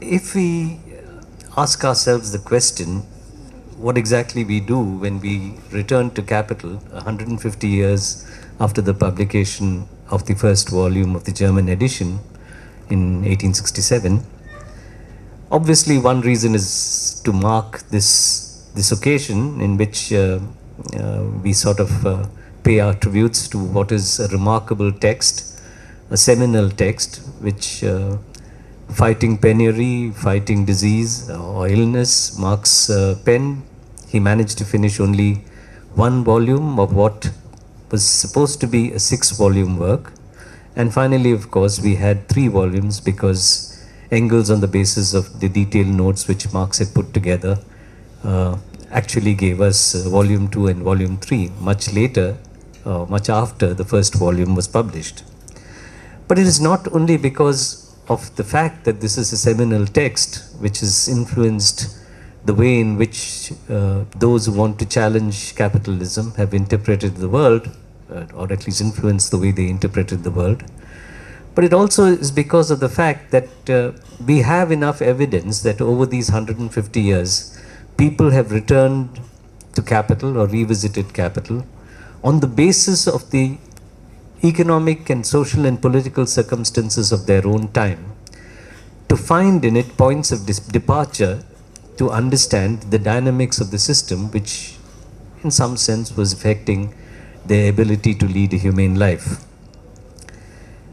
if we ask ourselves the question, what exactly we do when we return to capital 150 years after the publication of the first volume of the German edition in 1867, obviously one reason is to mark this occasion in which we sort of pay our tributes to what is a remarkable text, a seminal text, which fighting penury, fighting disease or illness, Marx penned. He managed to finish only one volume of what was supposed to be a 6-volume work. And finally, of course, we had 3 volumes because Engels, on the basis of the detailed notes which Marx had put together, actually gave us volume 2 and volume 3 much later, much after the first volume was published. But it is not only because of the fact that this is a seminal text which has influenced the way in which those who want to challenge capitalism have interpreted the world, or at least influenced the way they interpreted the world. But it also is because of the fact that we have enough evidence that over these 150 years, people have returned to capital or revisited capital on the basis of the economic and social and political circumstances of their own time, to find in it points of departure to understand the dynamics of the system, which in some sense was affecting their ability to lead a humane life.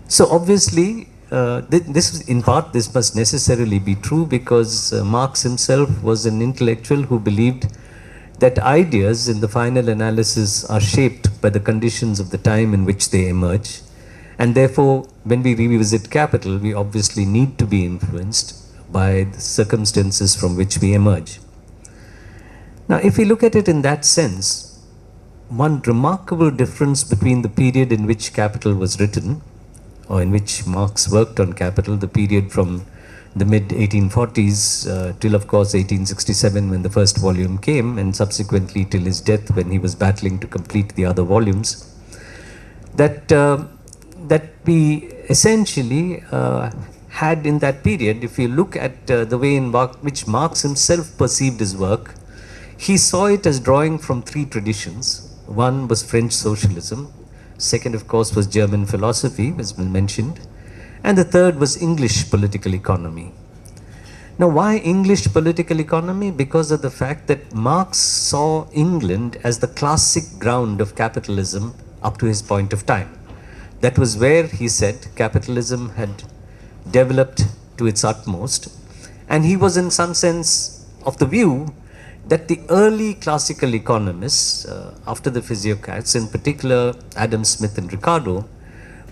So obviously, this must necessarily be true because Marx himself was an intellectual who believed that ideas in the final analysis are shaped by the conditions of the time in which they emerge. And therefore, when we revisit capital, we obviously need to be influenced by the circumstances from which we emerge. Now, if we look at it in that sense, one remarkable difference between the period in which capital was written, or in which Marx worked on capital, the period from the mid-1840s till, of course, 1867 when the first volume came, and subsequently till his death when he was battling to complete the other volumes, that we essentially had in that period, if you look at the way in which Marx himself perceived his work, he saw it as drawing from 3 traditions. One was French socialism, second, of course, was German philosophy, as was mentioned, and the third was English political economy. Now, why English political economy? Because of the fact that Marx saw England as the classic ground of capitalism up to his point of time. That was where, he said, capitalism had developed to its utmost, and he was in some sense of the view that the early classical economists, after the physiocrats, in particular Adam Smith and Ricardo,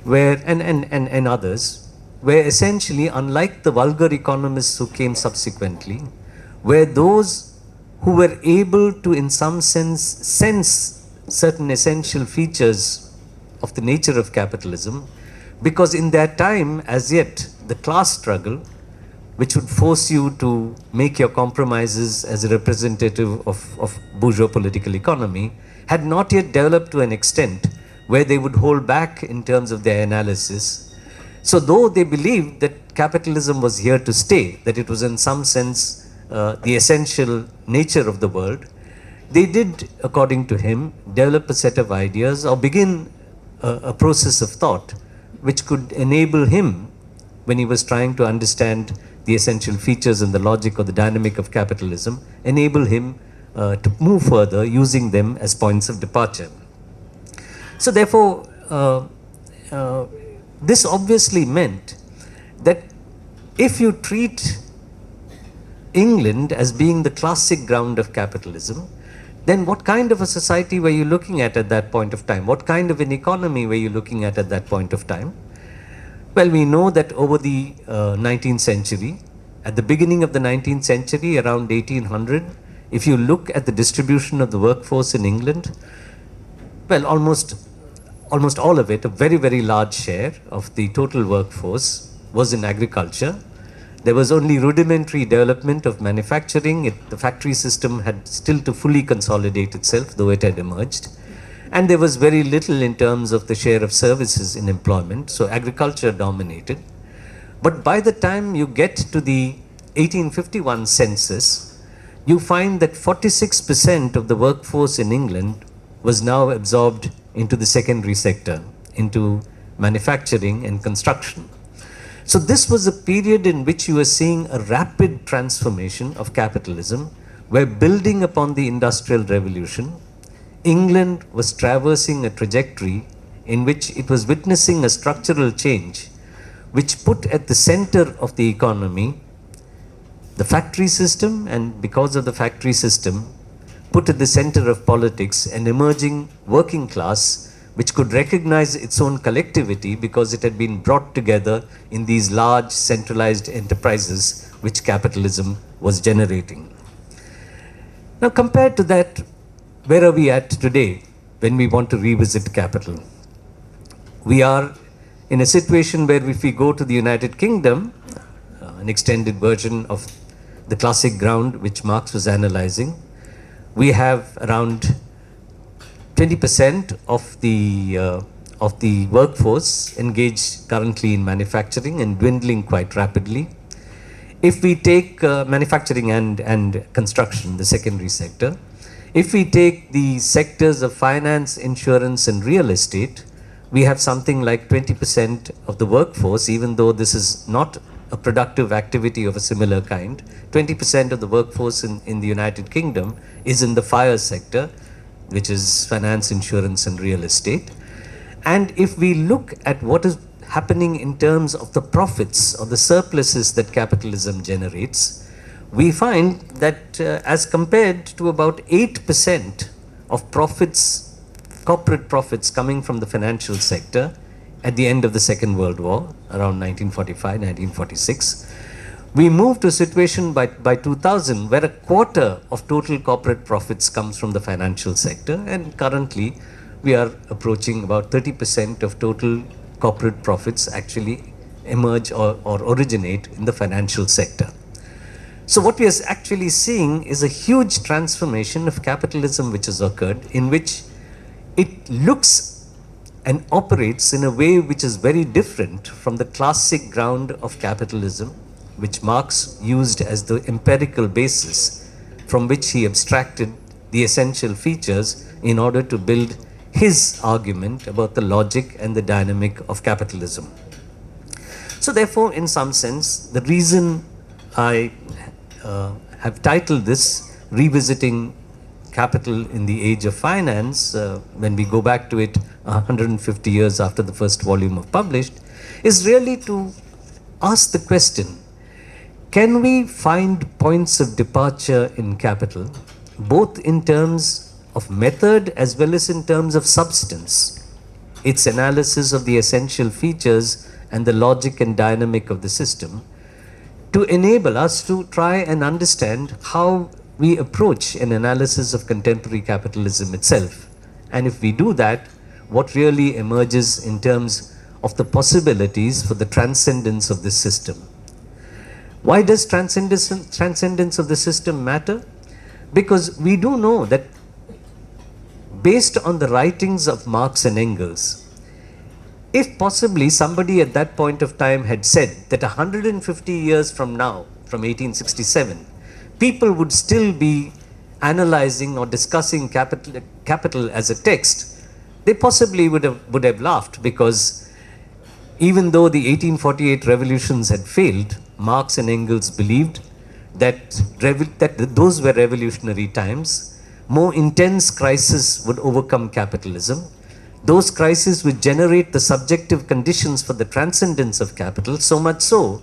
and others, were essentially, unlike the vulgar economists who came subsequently, were those who were able to, in some sense certain essential features of the nature of capitalism, because in their time, as yet, the class struggle, which would force you to make your compromises as a representative of bourgeois political economy, had not yet developed to an extent where they would hold back in terms of their analysis. So though they believed that capitalism was here to stay, that it was in some sense the essential nature of the world, they did, according to him, develop a set of ideas or begin a process of thought which could enable him, when he was trying to understand the essential features and the logic or the dynamic of capitalism, enable him to move further using them as points of departure. So therefore, this obviously meant that if you treat England as being the classic ground of capitalism, then what kind of a society were you looking at that point of time? What kind of an economy were you looking at that point of time? Well, we know that over the 19th century, at the beginning of the 19th century, around 1800, if you look at the distribution of the workforce in England, well, almost all of it, a very, very large share of the total workforce was in agriculture. There was only rudimentary development of manufacturing. The factory system had still to fully consolidate itself, though it had emerged. And there was very little in terms of the share of services in employment. So agriculture dominated. But by the time you get to the 1851 census, you find that 46% of the workforce in England was now absorbed into the secondary sector, into manufacturing and construction. So this was a period in which you were seeing a rapid transformation of capitalism, where building upon the Industrial Revolution, England was traversing a trajectory in which it was witnessing a structural change which put at the center of the economy the factory system, and because of the factory system, put at the center of politics an emerging working class which could recognize its own collectivity because it had been brought together in these large centralized enterprises which capitalism was generating. Now, compared to that, where are we at today when we want to revisit capital? We are in a situation where if we go to the United Kingdom, an extended version of the classic ground which Marx was analyzing, we have around 20% of the workforce engaged currently in manufacturing and dwindling quite rapidly. If we take manufacturing and construction, the secondary sector, if we take the sectors of finance, insurance and real estate, we have something like 20% of the workforce, even though this is not a productive activity of a similar kind. 20% of the workforce in the United Kingdom is in the FIRE sector, which is finance, insurance and real estate. And if we look at what is happening in terms of the profits or the surpluses that capitalism generates, we find that as compared to about 8% of profits, corporate profits coming from the financial sector at the end of the Second World War, around 1945, 1946, we moved to a situation by 2000 where a quarter of total corporate profits comes from the financial sector, and currently we are approaching about 30% of total corporate profits actually emerge or originate in the financial sector. So what we are actually seeing is a huge transformation of capitalism which has occurred, in which it looks and operates in a way which is very different from the classic ground of capitalism, which Marx used as the empirical basis from which he abstracted the essential features in order to build his argument about the logic and the dynamic of capitalism. So therefore, in some sense, the reason I have titled this Revisiting Capital in the Age of Finance, when we go back to it 150 years after the first volume was published, is really to ask the question, can we find points of departure in capital, both in terms of method as well as in terms of substance, its analysis of the essential features and the logic and dynamic of the system, to enable us to try and understand how we approach an analysis of contemporary capitalism itself. And if we do that, what really emerges in terms of the possibilities for the transcendence of this system. Why does transcendence of the system matter? Because we do know that based on the writings of Marx and Engels, if possibly somebody at that point of time had said that 150 years from now, from 1867, people would still be analyzing or discussing capital as a text, they possibly would have laughed, because even though the 1848 revolutions had failed, Marx and Engels believed that those were revolutionary times. More intense crises would overcome capitalism. Those crises would generate the subjective conditions for the transcendence of capital, so much so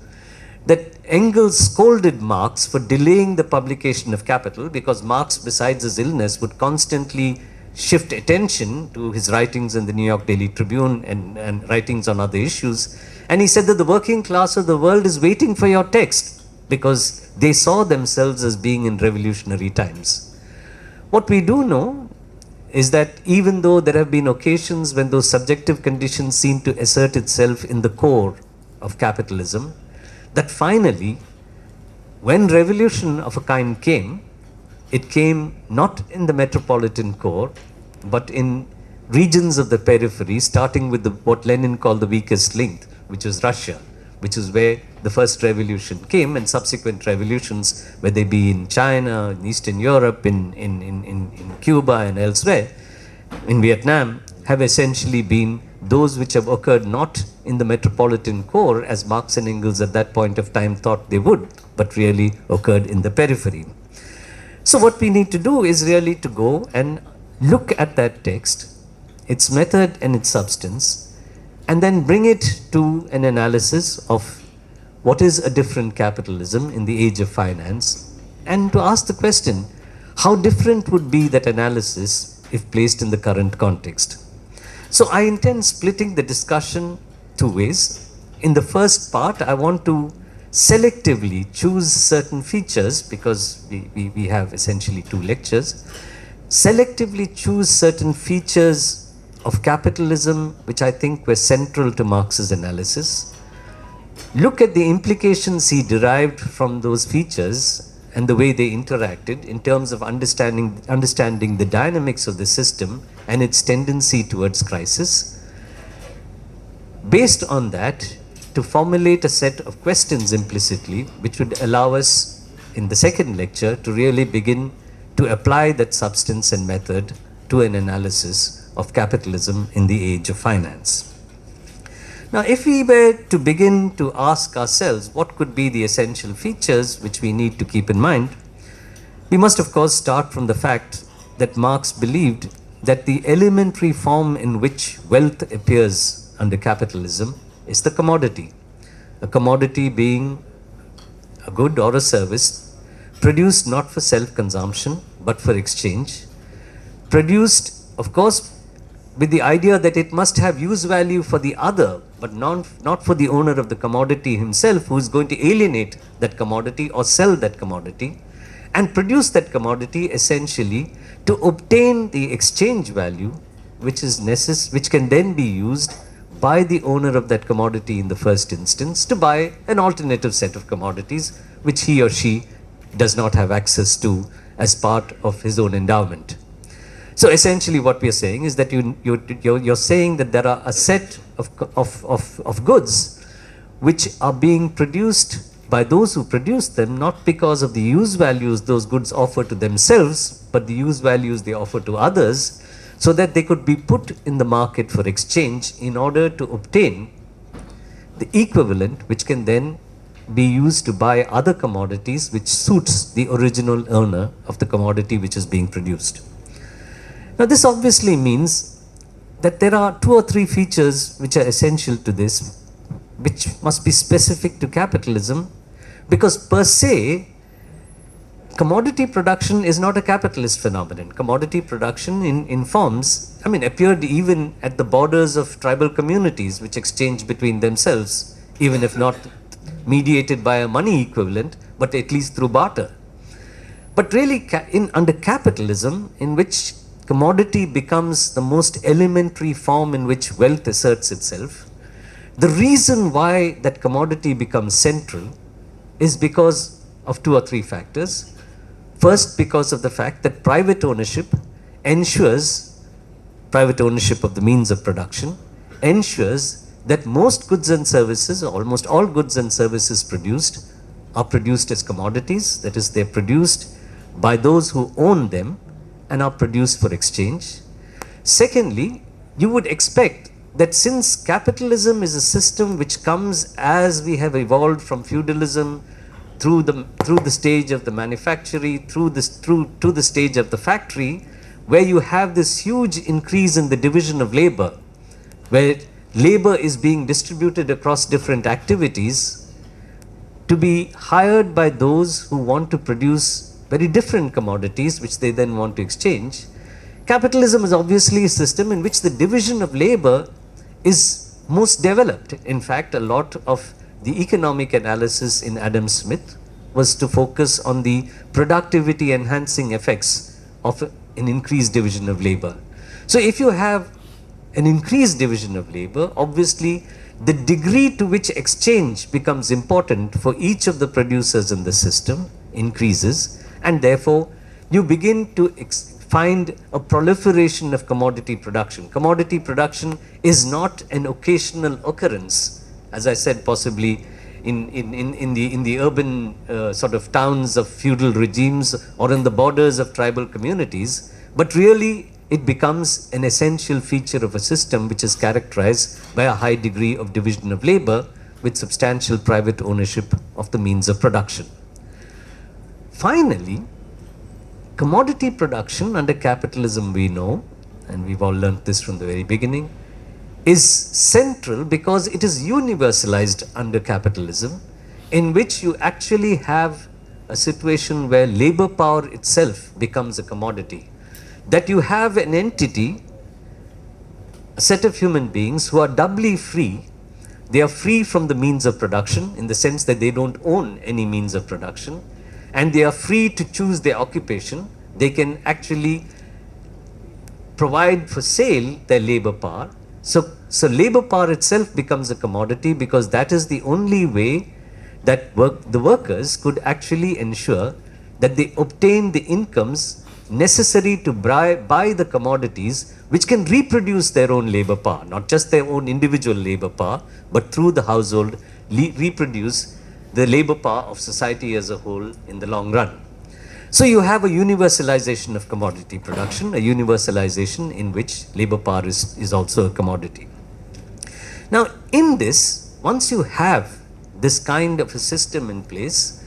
that Engels scolded Marx for delaying the publication of Capital, because Marx, besides his illness, would constantly shift attention to his writings in the New York Daily Tribune and writings on other issues. And he said that the working class of the world is waiting for your text because they saw themselves as being in revolutionary times. What we do know is that even though there have been occasions when those subjective conditions seem to assert itself in the core of capitalism, that finally, when revolution of a kind came, it came not in the metropolitan core, but in regions of the periphery, starting with what Lenin called the weakest link, which was Russia, which is where the first revolution came, and subsequent revolutions, whether they be in China, in Eastern Europe, in Cuba and elsewhere, in Vietnam, have essentially been those which have occurred not in the metropolitan core as Marx and Engels at that point of time thought they would, but really occurred in the periphery. So what we need to do is really to go and look at that text, its method and its substance, and then bring it to an analysis of what is a different capitalism in the age of finance, and to ask the question, how different would be that analysis if placed in the current context? So I intend splitting the discussion two ways. In the first part, I want to selectively choose certain features, because we have essentially two lectures, selectively choose certain features of capitalism which I think were central to Marx's analysis, look at the implications he derived from those features and the way they interacted in terms of understanding the dynamics of the system and its tendency towards crisis. Based on that, to formulate a set of questions implicitly, which would allow us in the second lecture to really begin to apply that substance and method to an analysis of capitalism in the age of finance. Now, if we were to begin to ask ourselves what could be the essential features which we need to keep in mind, we must of course start from the fact that Marx believed that the elementary form in which wealth appears under capitalism is the commodity. A commodity being a good or a service produced not for self-consumption but for exchange, produced of course with the idea that it must have use value for the other, but not for the owner of the commodity himself, who is going to alienate that commodity or sell that commodity, and produce that commodity essentially to obtain the exchange value which can then be used by the owner of that commodity in the first instance to buy an alternative set of commodities which he or she does not have access to as part of his own endowment. So essentially what we are saying is that you're saying that there are a set of goods which are being produced by those who produce them, not because of the use values those goods offer to themselves, but the use values they offer to others, so that they could be put in the market for exchange in order to obtain the equivalent which can then be used to buy other commodities which suits the original owner of the commodity which is being produced. Now, this obviously means that there are two or three features which are essential to this, which must be specific to capitalism, because per se, commodity production is not a capitalist phenomenon. Commodity production in forms, appeared even at the borders of tribal communities which exchange between themselves, even if not mediated by a money equivalent, but at least through barter. But really, under capitalism, in which commodity becomes the most elementary form in which wealth asserts itself, the reason why that commodity becomes central is because of two or three factors. First, because of the fact that private ownership of the means of production, ensures that most goods and services, or almost all goods and services produced, are produced as commodities. That is, they're produced by those who own them and are produced for exchange. Secondly, you would expect that since capitalism is a system which comes as we have evolved from feudalism through the stage of the manufactory, to the stage of the factory, where you have this huge increase in the division of labor, where labor is being distributed across different activities to be hired by those who want to produce very different commodities which they then want to exchange. Capitalism is obviously a system in which the division of labor is most developed. In fact, a lot of the economic analysis in Adam Smith was to focus on the productivity enhancing effects of an increased division of labor. So if you have an increased division of labor, obviously the degree to which exchange becomes important for each of the producers in the system increases, and therefore you begin to find a proliferation of commodity production. Commodity production is not an occasional occurrence, as I said, possibly in the urban sort of towns of feudal regimes or in the borders of tribal communities, but really it becomes an essential feature of a system which is characterized by a high degree of division of labor with substantial private ownership of the means of production. Finally, commodity production under capitalism, we know, and we've all learnt this from the very beginning, is central because it is universalized under capitalism, in which you actually have a situation where labor power itself becomes a commodity. That you have an entity, a set of human beings who are doubly free. They are free from the means of production in the sense that they don't own any means of production, and they are free to choose their occupation. They can actually provide for sale their labor power. So labor power itself becomes a commodity because that is the only way that the workers could actually ensure that they obtain the incomes necessary to buy the commodities which can reproduce their own labor power, not just their own individual labor power, but through the household reproduce the labor power of society as a whole in the long run. So you have a universalization of commodity production, a universalization in which labor power is also a commodity. Now in this, once you have this kind of a system in place,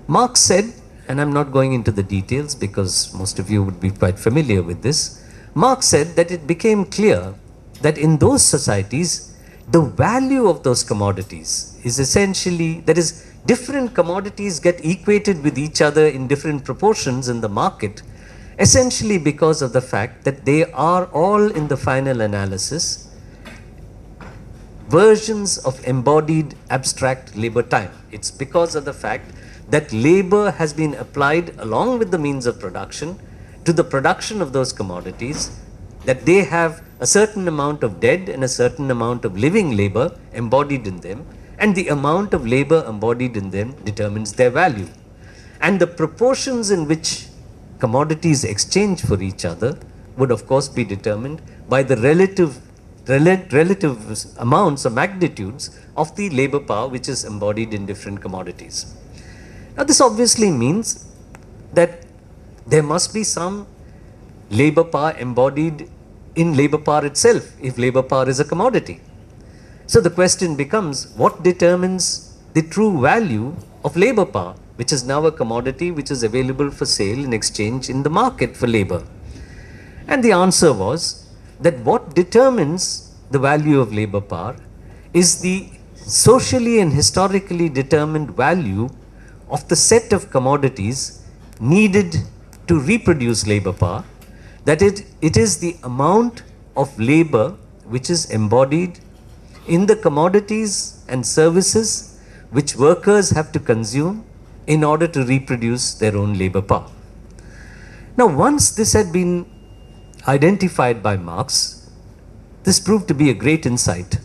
Marx said, and I'm not going into the details because most of you would be quite familiar with this, Marx said that it became clear that in those societies, the value of those commodities is essentially, that is, different commodities get equated with each other in different proportions in the market, essentially because of the fact that they are all in the final analysis versions of embodied abstract labor time. It's because of the fact that labor has been applied along with the means of production to the production of those commodities, that they have a certain amount of dead and a certain amount of living labor embodied in them, and the amount of labor embodied in them determines their value. And the proportions in which commodities exchange for each other would of course be determined by the relative amounts or magnitudes of the labor power which is embodied in different commodities. Now this obviously means that there must be some labor power embodied in labor power itself if labor power is a commodity. So the question becomes, what determines the true value of labor power, which is now a commodity which is available for sale in exchange in the market for labor? And the answer was that what determines the value of labor power is the socially and historically determined value of the set of commodities needed to reproduce labor power, that it is the amount of labor which is embodied in the commodities and services which workers have to consume in order to reproduce their own labor power. Now once this had been identified by Marx, this proved to be a great insight.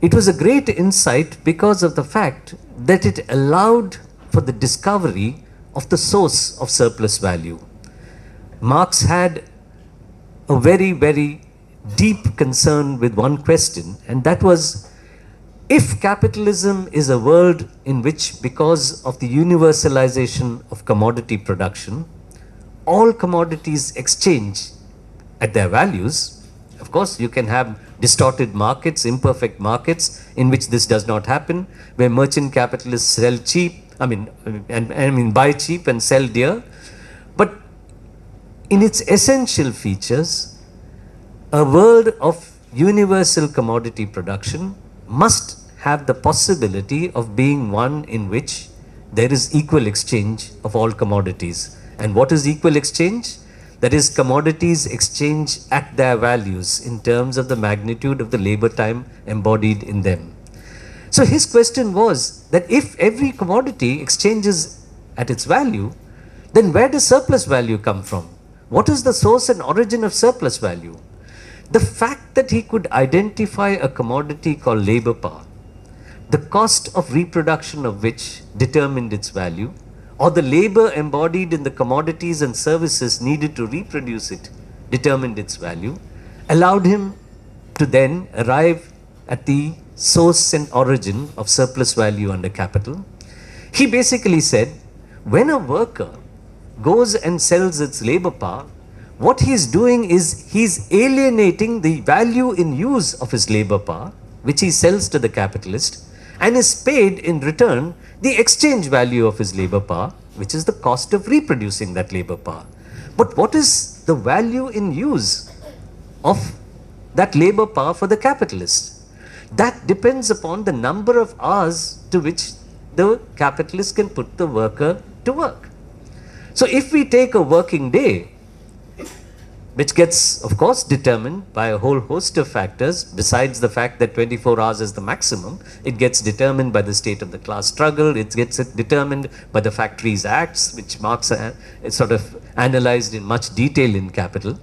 It was a great insight because of the fact that it allowed for the discovery of the source of surplus value. Marx had a very, very deep concern with one question, and that was, if capitalism is a world in which, because of the universalization of commodity production, all commodities exchange at their values, of course you can have distorted markets, imperfect markets in which this does not happen, where merchant capitalists sell cheap, buy cheap and sell dear. But in its essential features, a world of universal commodity production must have the possibility of being one in which there is equal exchange of all commodities. And what is equal exchange? That is, commodities exchange at their values in terms of the magnitude of the labor time embodied in them. So his question was that if every commodity exchanges at its value, then where does surplus value come from? What is the source and origin of surplus value? The fact that he could identify a commodity called labor power, the cost of reproduction of which determined its value, or the labor embodied in the commodities and services needed to reproduce it determined its value, allowed him to then arrive at the source and origin of surplus value under capital. He basically said, when a worker goes and sells its labor power, what he's doing is he's alienating the value in use of his labor power, which he sells to the capitalist, and is paid in return the exchange value of his labor power, which is the cost of reproducing that labor power. But what is the value in use of that labor power for the capitalist? That depends upon the number of hours to which the capitalist can put the worker to work. So if we take a working day, which gets, of course, determined by a whole host of factors, besides the fact that 24 hours is the maximum, it gets determined by the state of the class struggle, it gets determined by the Factories Acts, which Marx sort of analyzed in much detail in Capital.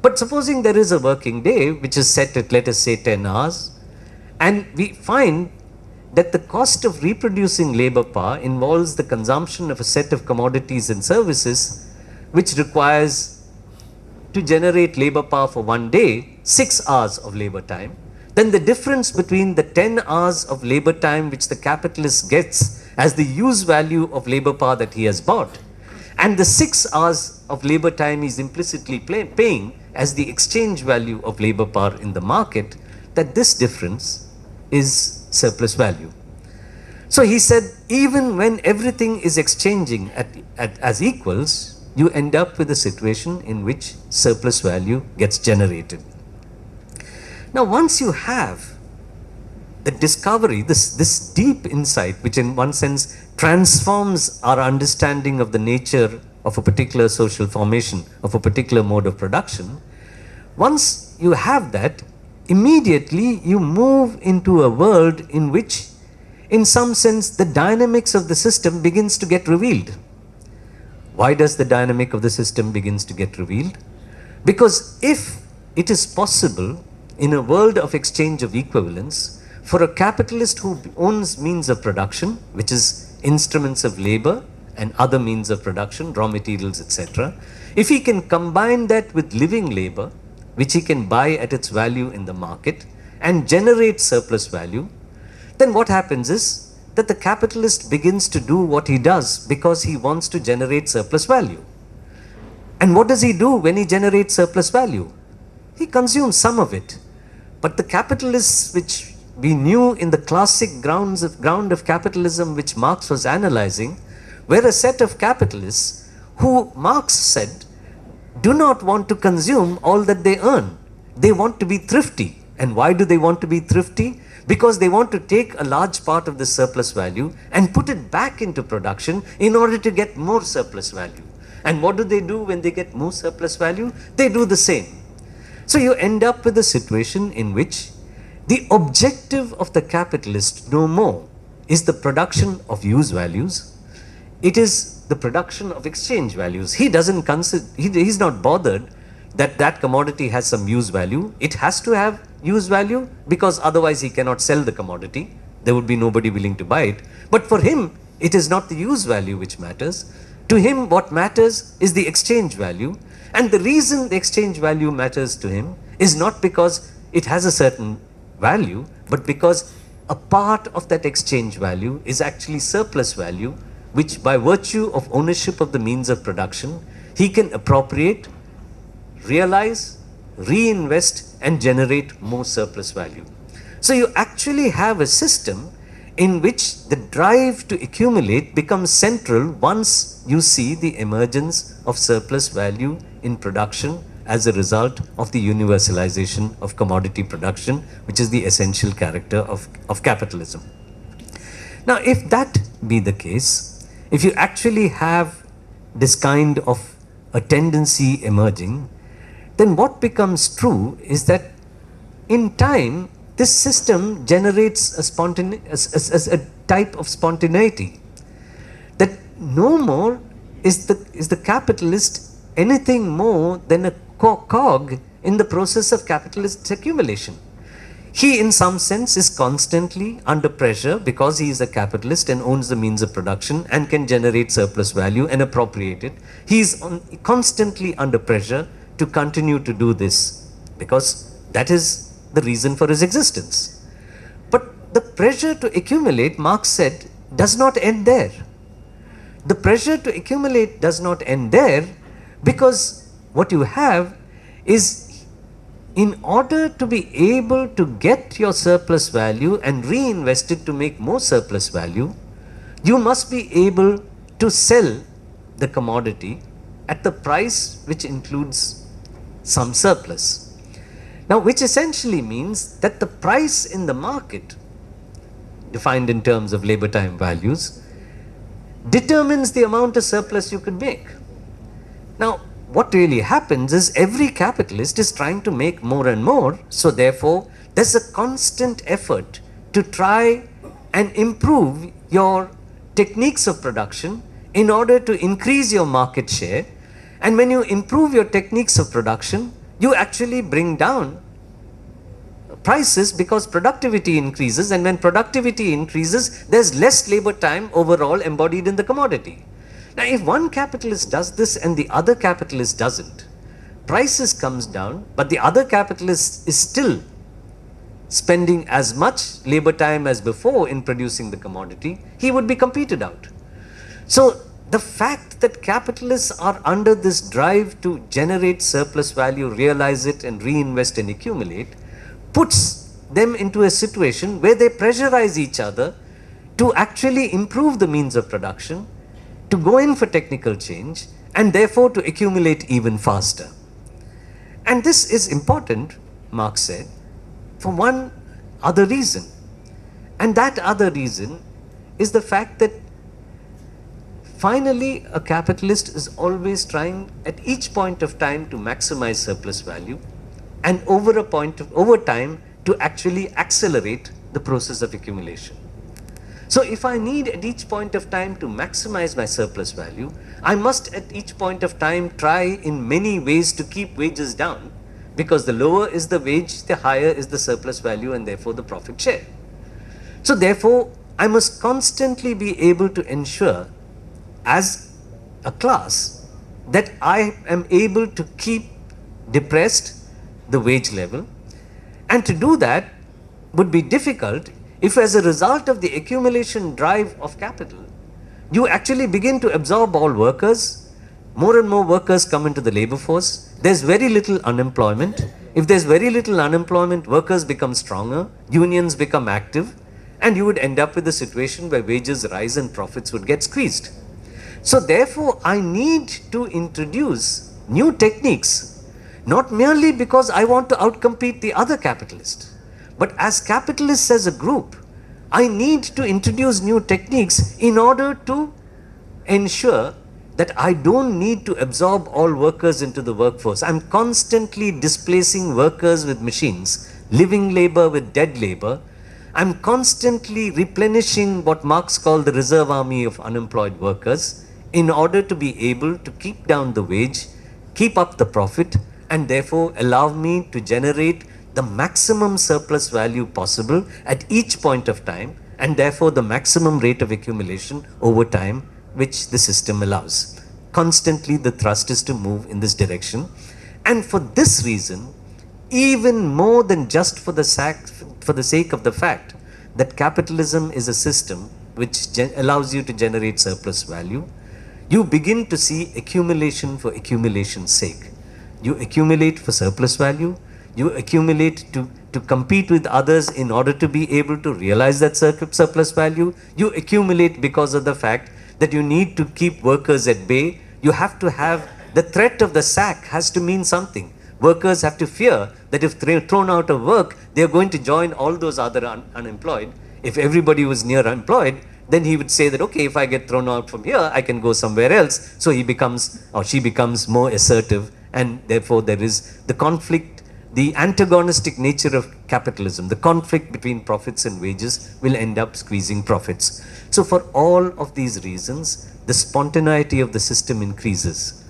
But supposing there is a working day, which is set at, let us say, 10 hours, and we find that the cost of reproducing labor power involves the consumption of a set of commodities and services, which requires to generate labor power for one day, 6 hours of labor time, then the difference between the 10 hours of labor time which the capitalist gets as the use value of labor power that he has bought, and the 6 hours of labor time he's implicitly paying as the exchange value of labor power in the market, that this difference is surplus value. So he said, even when everything is exchanging as equals, you end up with a situation in which surplus value gets generated. Now, once you have the discovery, this deep insight, which in one sense transforms our understanding of the nature of a particular social formation, of a particular mode of production, once you have that, immediately you move into a world in which, in some sense, the dynamics of the system begins to get revealed. Why does the dynamic of the system begins to get revealed? Because if it is possible in a world of exchange of equivalence for a capitalist who owns means of production, which is instruments of labor and other means of production, raw materials, etc., if he can combine that with living labor, which he can buy at its value in the market and generate surplus value, then what happens is that the capitalist begins to do what he does because he wants to generate surplus value. And what does he do when he generates surplus value? He consumes some of it. But the capitalists, which we knew in the classic ground of capitalism which Marx was analyzing, were a set of capitalists who Marx said do not want to consume all that they earn. They want to be thrifty. And why do they want to be thrifty? Because they want to take a large part of the surplus value and put it back into production in order to get more surplus value. And what do they do when they get more surplus value? They do the same. So you end up with a situation in which the objective of the capitalist no more is the production of use values. It is the production of exchange values. He doesn't consider, he's not bothered that that commodity has some use value. It has to have use value because otherwise he cannot sell the commodity. There would be nobody willing to buy it. But for him, it is not the use value which matters. To him, what matters is the exchange value. And the reason the exchange value matters to him is not because it has a certain value, but because a part of that exchange value is actually surplus value, which by virtue of ownership of the means of production, he can appropriate, realize, reinvest and generate more surplus value. So you actually have a system in which the drive to accumulate becomes central once you see the emergence of surplus value in production as a result of the universalization of commodity production, which is the essential character of capitalism. Now, if that be the case, if you actually have this kind of a tendency emerging, then what becomes true is that in time, this system generates a type of spontaneity, that no more is the capitalist anything more than a cog in the process of capitalist accumulation. He, in some sense, is constantly under pressure because he is a capitalist and owns the means of production and can generate surplus value and appropriate it. He is constantly under pressure to continue to do this because that is the reason for his existence. But the pressure to accumulate, Marx said, does not end there. The pressure to accumulate does not end there, because what you have is, in order to be able to get your surplus value and reinvest it to make more surplus value, you must be able to sell the commodity at the price which includes some surplus. Now, which essentially means that the price in the market, defined in terms of labor time values, determines the amount of surplus you could make. Now, what really happens is every capitalist is trying to make more and more, so therefore there's a constant effort to try and improve your techniques of production in order to increase your market share. And when you improve your techniques of production, you actually bring down prices because productivity increases, and when productivity increases, there's less labor time overall embodied in the commodity. Now, if one capitalist does this and the other capitalist doesn't, prices comes down, but the other capitalist is still spending as much labor time as before in producing the commodity, he would be competed out. So, the fact that capitalists are under this drive to generate surplus value, realize it and reinvest and accumulate, puts them into a situation where they pressurize each other to actually improve the means of production, to go in for technical change, and therefore to accumulate even faster. And this is important, Marx said, for one other reason. And that other reason is the fact that finally a capitalist is always trying at each point of time to maximize surplus value, and over time to actually accelerate the process of accumulation. So if I need at each point of time to maximize my surplus value, I must at each point of time try in many ways to keep wages down, because the lower is the wage, the higher is the surplus value and therefore the profit share. So therefore, I must constantly be able to ensure as a class that I am able to keep depressed the wage level, and to do that would be difficult if, as a result of the accumulation drive of capital, you actually begin to absorb all workers, more and more workers come into the labor force, there's very little unemployment. If there's very little unemployment, workers become stronger, unions become active, and you would end up with a situation where wages rise and profits would get squeezed. So therefore, I need to introduce new techniques, not merely because I want to outcompete the other capitalist, but as capitalists as a group, I need to introduce new techniques in order to ensure that I don't need to absorb all workers into the workforce. I'm constantly displacing workers with machines, living labor with dead labor. I'm constantly replenishing what Marx called the reserve army of unemployed workers in order to be able to keep down the wage, keep up the profit, and therefore allow me to generate the maximum surplus value possible at each point of time, and therefore the maximum rate of accumulation over time which the system allows. Constantly the thrust is to move in this direction, and for this reason, even more than just for the sake of the fact that capitalism is a system which allows you to generate surplus value, you begin to see accumulation for accumulation's sake. You accumulate for surplus value, you accumulate to compete with others in order to be able to realize that surplus value, you accumulate because of the fact that you need to keep workers at bay. You have to have the threat of the sack has to mean something. Workers have to fear that if thrown out of work, they are going to join all those other unemployed. If everybody was near employed, then he would say that, okay, if I get thrown out from here, I can go somewhere else. So he becomes, or she becomes more assertive, and therefore there is the conflict, the antagonistic nature of capitalism, the conflict between profits and wages will end up squeezing profits. So for all of these reasons, the spontaneity of the system increases.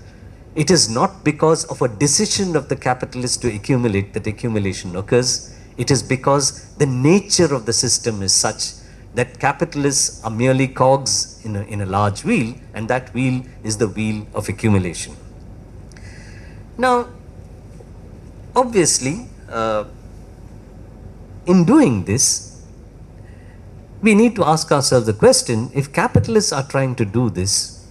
It is not because of a decision of the capitalist to accumulate that accumulation occurs. It is because the nature of the system is such that capitalists are merely cogs in a large wheel, and that wheel is the wheel of accumulation. Now, obviously, in doing this, we need to ask ourselves the question, if capitalists are trying to do this,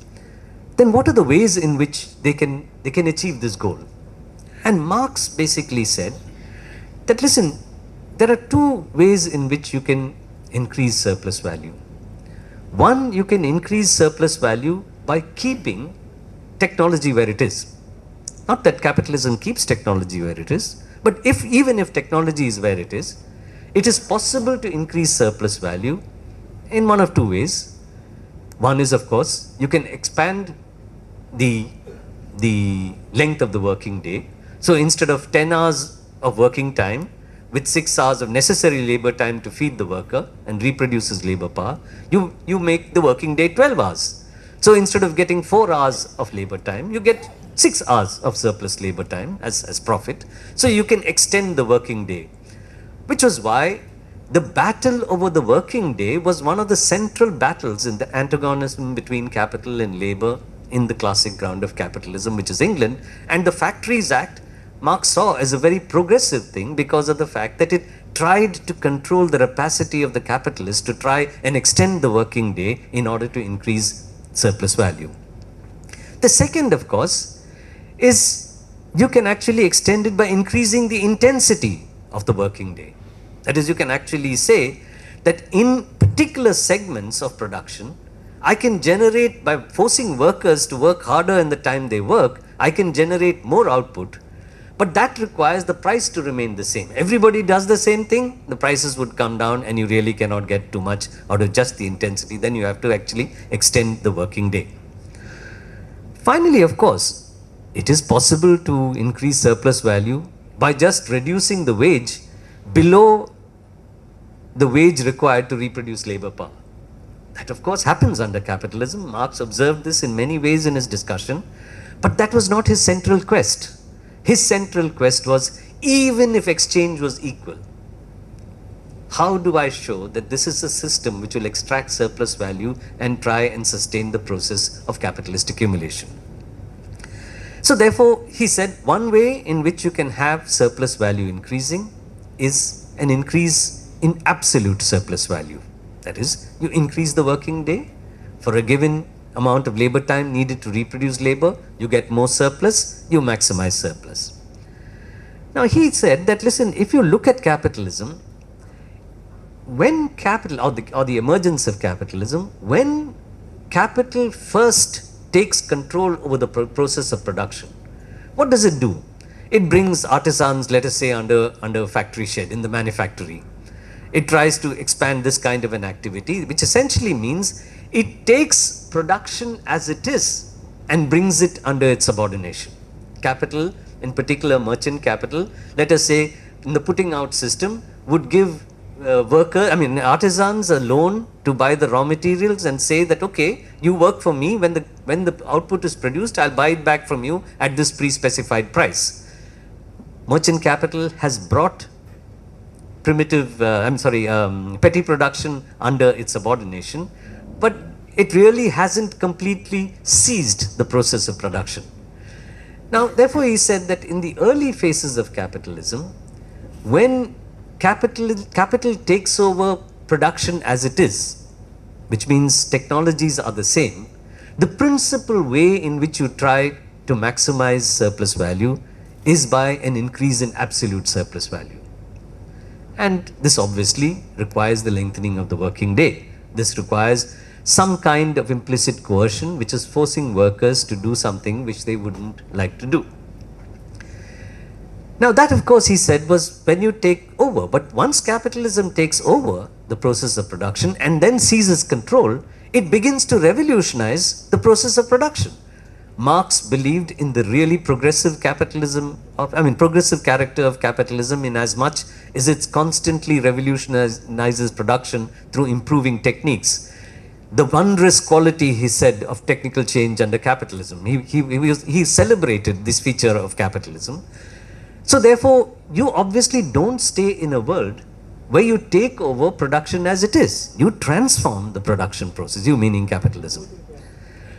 then what are the ways in which they can achieve this goal? And Marx basically said that, listen, there are two ways in which you can increase surplus value. One, you can increase surplus value by keeping technology where it is. Not that capitalism keeps technology where it is, but even if technology is where it is possible to increase surplus value in one of two ways. One is, of course, you can expand the length of the working day. So instead of 10 hours of working time with 6 hours of necessary labor time to feed the worker and reproduces labor power, you make the working day 12 hours. So instead of getting 4 hours of labor time, you get 6 hours of surplus labor time as profit. So you can extend the working day, which was why the battle over the working day was one of the central battles in the antagonism between capital and labor in the classic ground of capitalism, which is England. And the Factories Act, Marx saw as a very progressive thing because of the fact that it tried to control the rapacity of the capitalists to try and extend the working day in order to increase surplus value. The second, of course, is you can actually extend it by increasing the intensity of the working day. That is, you can actually say that in particular segments of production, I can generate, by forcing workers to work harder in the time they work, I can generate more output, but that requires the price to remain the same. Everybody does the same thing, the prices would come down and you really cannot get too much out of just the intensity. Then you have to actually extend the working day. Finally, of course, it is possible to increase surplus value by just reducing the wage below the wage required to reproduce labor power. That, of course, happens under capitalism. Marx observed this in many ways in his discussion, but that was not his central quest. His central quest was, even if exchange was equal, how do I show that this is a system which will extract surplus value and try and sustain the process of capitalist accumulation? So therefore, he said, one way in which you can have surplus value increasing is an increase in absolute surplus value. That is, you increase the working day for a given amount of labor time needed to reproduce labor, you get more surplus, you maximize surplus. Now he said that, listen, if you look at capitalism, when capital, or the emergence of capitalism, when capital first takes control over the process of production, what does it do? It brings artisans, let us say, under a factory shed in the manufactory. It tries to expand this kind of an activity, which essentially means it takes production as it is and brings it under its subordination. Capital, in particular merchant capital, let us say in the putting out system, would give artisans a loan to buy the raw materials and say that, okay, you work for me, when the output is produced, I'll buy it back from you at this pre-specified price. Merchant capital has brought petty production under its subordination, but it really hasn't completely seized the process of production. Now, therefore, he said that in the early phases of capitalism, when capital takes over production as it is, which means technologies are the same, the principal way in which you try to maximize surplus value is by an increase in absolute surplus value. And this obviously requires the lengthening of the working day. This requires some kind of implicit coercion, which is forcing workers to do something which they wouldn't like to do. Now that, of course, he said, was when you take over. But once capitalism takes over the process of production and then seizes control, it begins to revolutionize the process of production. Marx believed in the really progressive progressive character of capitalism, in as much as it constantly revolutionizes production through improving techniques. The wondrous quality, he said, of technical change under capitalism. He celebrated this feature of capitalism. So therefore, you obviously don't stay in a world where you take over production as it is. You transform the production process, you meaning capitalism.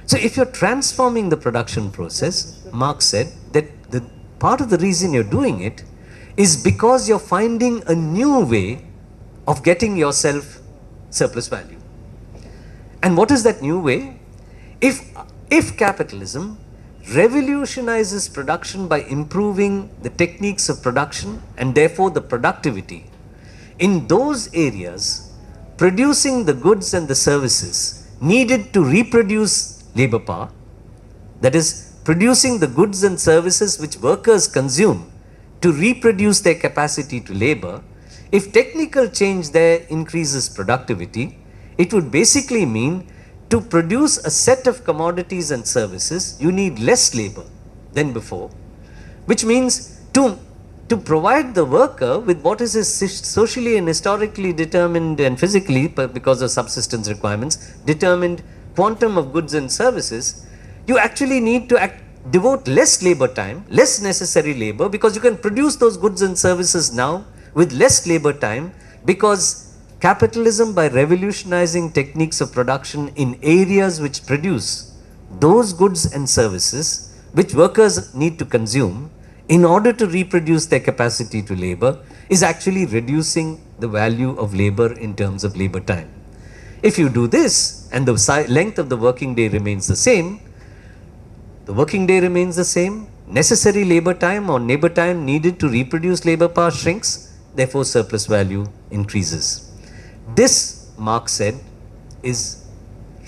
So if you're transforming the production process, Marx said that the part of the reason you're doing it is because you're finding a new way of getting yourself surplus value. And what is that new way? If capitalism revolutionizes production by improving the techniques of production and therefore the productivity, in those areas, producing the goods and the services needed to reproduce labor power, that is, producing the goods and services which workers consume to reproduce their capacity to labor, if technical change there increases productivity, it would basically mean to produce a set of commodities and services, you need less labor than before, which means to provide the worker with what is his socially and historically determined and physically, because of subsistence requirements, determined quantum of goods and services, you actually need to devote less labor time, less necessary labor, because you can produce those goods and services now with less labor time, because capitalism, by revolutionizing techniques of production in areas which produce those goods and services which workers need to consume in order to reproduce their capacity to labor, is actually reducing the value of labor in terms of labor time. If you do this and the length of the working day remains the same, necessary labor time or labor time needed to reproduce labor power shrinks, therefore surplus value increases. This, Marx said, is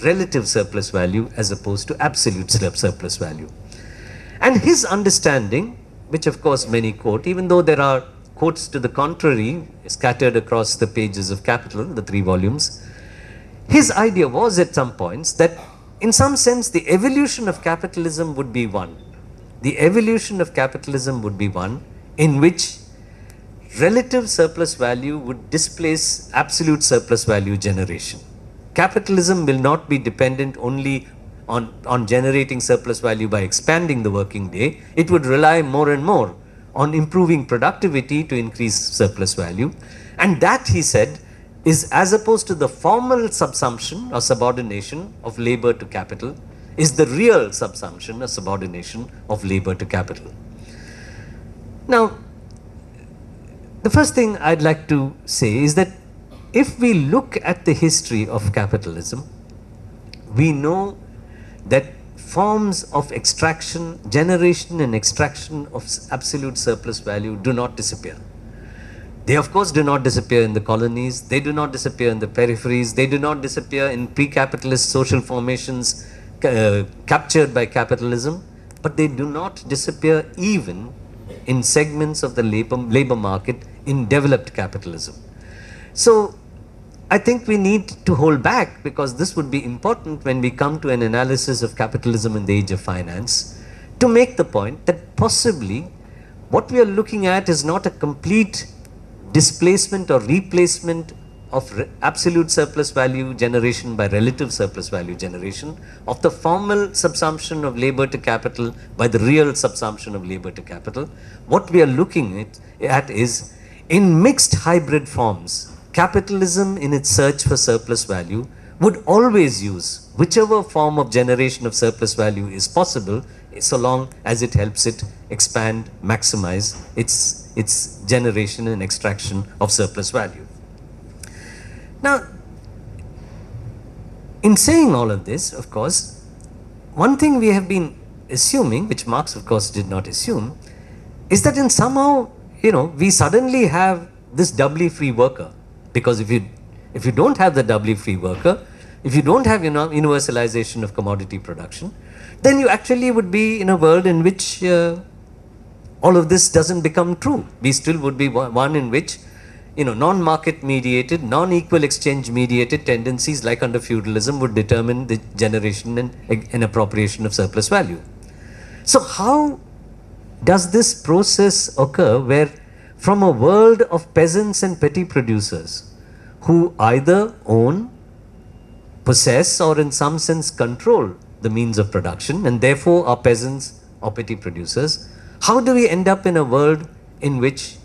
relative surplus value as opposed to absolute surplus value. And his understanding, which of course many quote, even though there are quotes to the contrary scattered across the pages of Capital, the 3 volumes, his idea was at some points that in some sense the evolution of capitalism would be one. The evolution of capitalism would be one in which relative surplus value would displace absolute surplus value generation. Capitalism will not be dependent only on generating surplus value by expanding the working day. It would rely more and more on improving productivity to increase surplus value. And that, he said, is as opposed to the formal subsumption or subordination of labor to capital, is the real subsumption or subordination of labor to capital. Now, the first thing I'd like to say is that if we look at the history of capitalism, we know that forms of extraction, generation and extraction of absolute surplus value do not disappear. They of course do not disappear in the colonies, they do not disappear in the peripheries, they do not disappear in pre-capitalist social formations captured by capitalism, but they do not disappear even in segments of the labor market in developed capitalism. So I think we need to hold back, because this would be important when we come to an analysis of capitalism in the age of finance, to make the point that possibly what we are looking at is not a complete displacement or replacement of absolute surplus value generation by relative surplus value generation, of the formal subsumption of labor to capital by the real subsumption of labor to capital. What we are looking at is, in mixed hybrid forms, capitalism in its search for surplus value would always use whichever form of generation of surplus value is possible, so long as it helps it expand, maximize its generation and extraction of surplus value. Now, in saying all of this, of course, one thing we have been assuming, which Marx of course did not assume, is that in somehow, we suddenly have this doubly free worker. Because if you don't have the doubly free worker, if you don't have universalization of commodity production, then you actually would be in a world in which all of this doesn't become true. We still would be one in which non-market mediated, non-equal exchange mediated tendencies like under feudalism would determine the generation and appropriation of surplus value. So how does this process occur, where from a world of peasants and petty producers who either own, possess, or in some sense control the means of production and therefore are peasants or petty producers, how do we end up in a world in which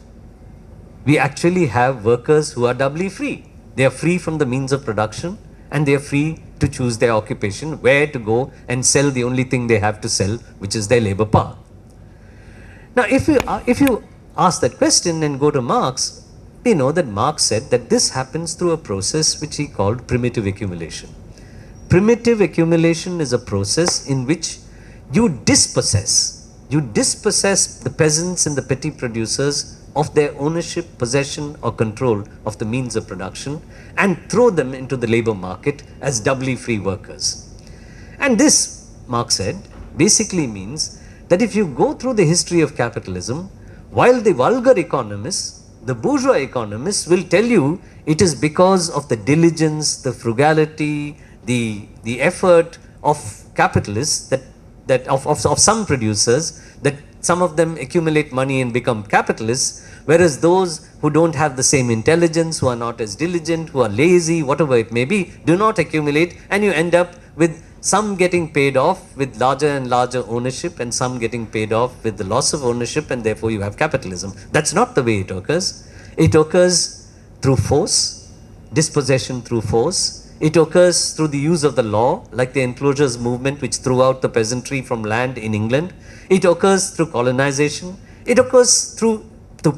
we actually have workers who are doubly free? They are free from the means of production and they are free to choose their occupation, where to go and sell the only thing they have to sell, which is their labor power. Now, if you ask that question and go to Marx, we know that Marx said that this happens through a process which he called primitive accumulation. Primitive accumulation is a process in which you dispossess the peasants and the petty producers of their ownership, possession or control of the means of production and throw them into the labor market as doubly free workers. And this, Marx said, basically means that if you go through the history of capitalism, while the vulgar economists, the bourgeois economists will tell you it is because of the diligence, the frugality, the effort of capitalists of some producers, that some of them accumulate money and become capitalists, whereas those who don't have the same intelligence, who are not as diligent, who are lazy, whatever it may be, do not accumulate, and you end up with some getting paid off with larger and larger ownership and some getting paid off with the loss of ownership, and therefore you have capitalism. That's not the way it occurs. It occurs through force, dispossession through force. It occurs through the use of the law, like the enclosures movement which threw out the peasantry from land in England. It occurs through colonization. It occurs through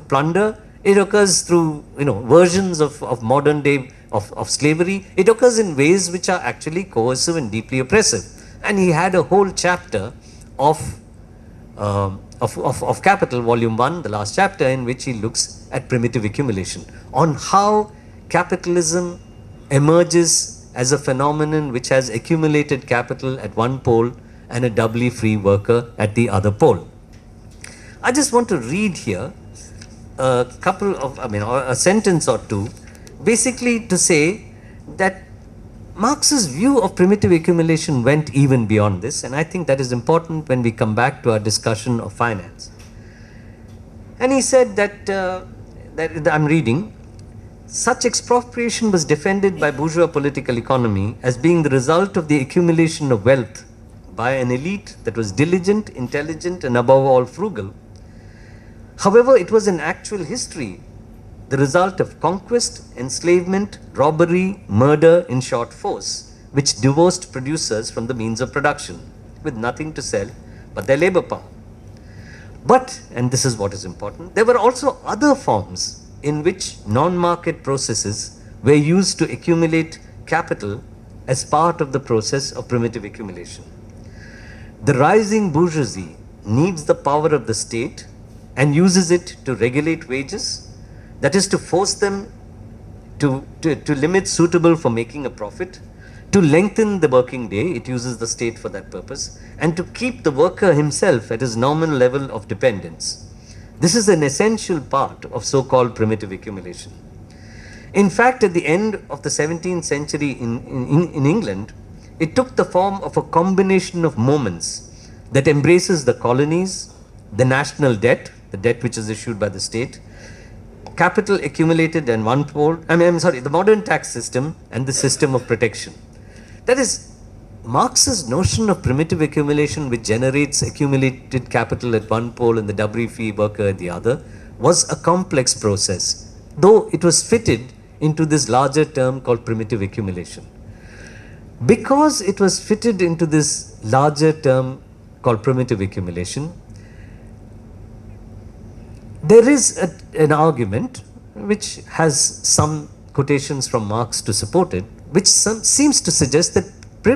plunder. It occurs through versions of modern day of slavery. It occurs in ways which are actually coercive and deeply oppressive. And he had a whole chapter of Capital, Volume 1, the last chapter, in which he looks at primitive accumulation, on how capitalism emerges as a phenomenon which has accumulated capital at one pole and a doubly free worker at the other pole. I just want to read here a sentence or two, basically to say that Marx's view of primitive accumulation went even beyond this, and I think that is important when we come back to our discussion of finance. And he said that I'm reading, such expropriation was defended by bourgeois political economy as being the result of the accumulation of wealth by an elite that was diligent, intelligent, and above all frugal. However, it was in actual history the result of conquest, enslavement, robbery, murder, in short, force, which divorced producers from the means of production, with nothing to sell but their labor power. But, and this is what is important, there were also other forms in which non-market processes were used to accumulate capital as part of the process of primitive accumulation. The rising bourgeoisie needs the power of the state and uses it to regulate wages, that is to force them to limits suitable for making a profit, to lengthen the working day, it uses the state for that purpose, and to keep the worker himself at his nominal level of dependence. This is an essential part of so-called primitive accumulation. In fact, at the end of the 17th century in England, it took the form of a combination of moments that embraces the colonies, the national debt, the debt which is issued by the state, capital accumulated in one pole, the modern tax system and the system of protection. That is, Marx's notion of primitive accumulation, which generates accumulated capital at one pole and the doubly free worker at the other, was a complex process, though it was fitted into this larger term called primitive accumulation. Because it was fitted into this larger term called primitive accumulation, there is an argument which has some quotations from Marx to support it, which seems to suggest that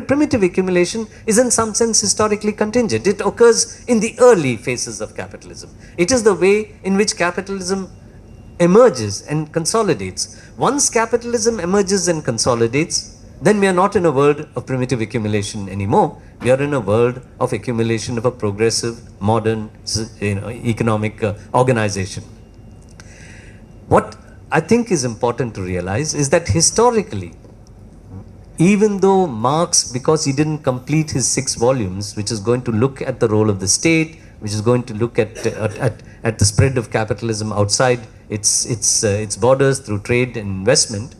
primitive accumulation is in some sense historically contingent. It occurs in the early phases of capitalism. It is the way in which capitalism emerges and consolidates. Once capitalism emerges and consolidates, then we are not in a world of primitive accumulation anymore. We are in a world of accumulation of a progressive, modern economic organization. What I think is important to realize is that historically, even though Marx, because he didn't complete his 6 volumes, which is going to look at the role of the state, which is going to look at the spread of capitalism outside its borders through trade and investment,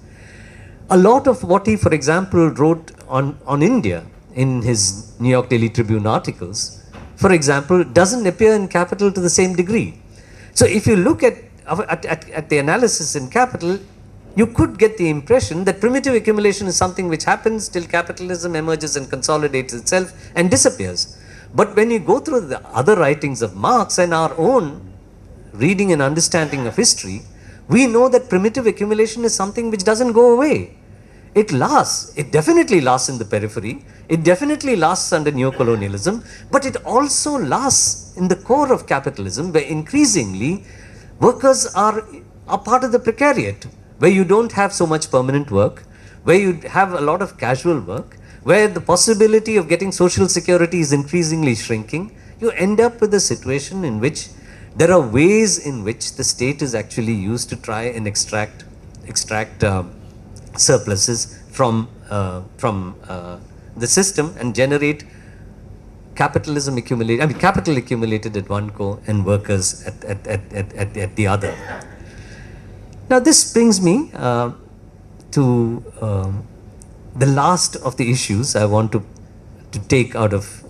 a lot of what he, for example, wrote on India in his New York Daily Tribune articles, for example, doesn't appear in Capital to the same degree. So if you look at the analysis in Capital, you could get the impression that primitive accumulation is something which happens till capitalism emerges and consolidates itself and disappears. But when you go through the other writings of Marx and our own reading and understanding of history, We know that primitive accumulation is something which doesn't go away. It lasts. It definitely lasts in the periphery. It definitely lasts under neocolonialism, but it also lasts in the core of capitalism, where increasingly workers are part of the precariat, where you don't have so much permanent work, where you have a lot of casual work, where the possibility of getting social security is increasingly shrinking. You end up with a situation in which there are ways in which the state is actually used to try and extract surpluses from the system and generate capital accumulated at one core and workers at the other. Now this brings me to the last of the issues I want to take out of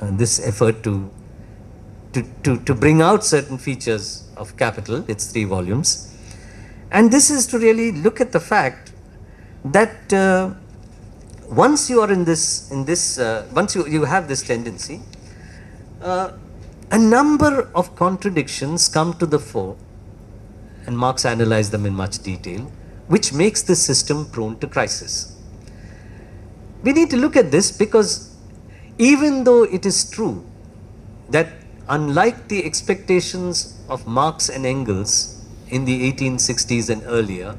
this effort to bring out certain features of Capital, its 3 volumes. And this is to really look at the fact that once you are once you have this tendency, a number of contradictions come to the fore, and Marx analyzed them in much detail, which makes this system prone to crisis. We need to look at this because even though it is true that unlike the expectations of Marx and Engels in the 1860s and earlier,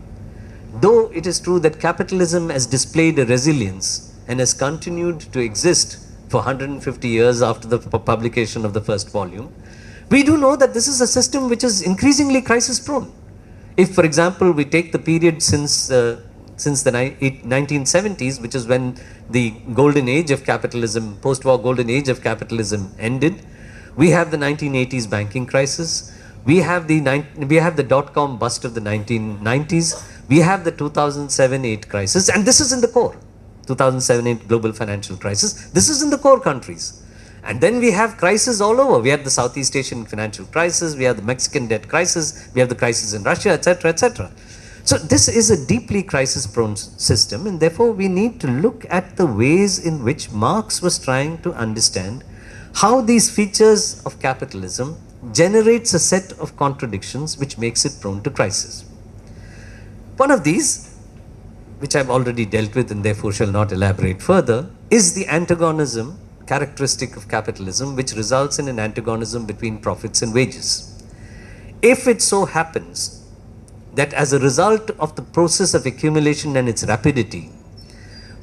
though it is true that capitalism has displayed a resilience and has continued to exist for 150 years after the publication of the first volume, we do know that this is a system which is increasingly crisis prone. If, for example, we take the period since the 1970s, which is when the golden age of capitalism, post-war golden age of capitalism ended, we have the 1980s banking crisis, we have the dot-com bust of the 1990s, we have the 2007-8 crisis, and this is in the core. 2007-8 global financial crisis, this is in the core countries. And then we have crises all over. We have the Southeast Asian financial crisis, we have the Mexican debt crisis, we have the crisis in Russia, etc., etc. So this is a deeply crisis-prone system, and therefore we need to look at the ways in which Marx was trying to understand how these features of capitalism generates a set of contradictions which makes it prone to crisis. One of these, which I've already dealt with and therefore shall not elaborate further, is the antagonism characteristic of capitalism, which results in an antagonism between profits and wages. If it so happens that as a result of the process of accumulation and its rapidity,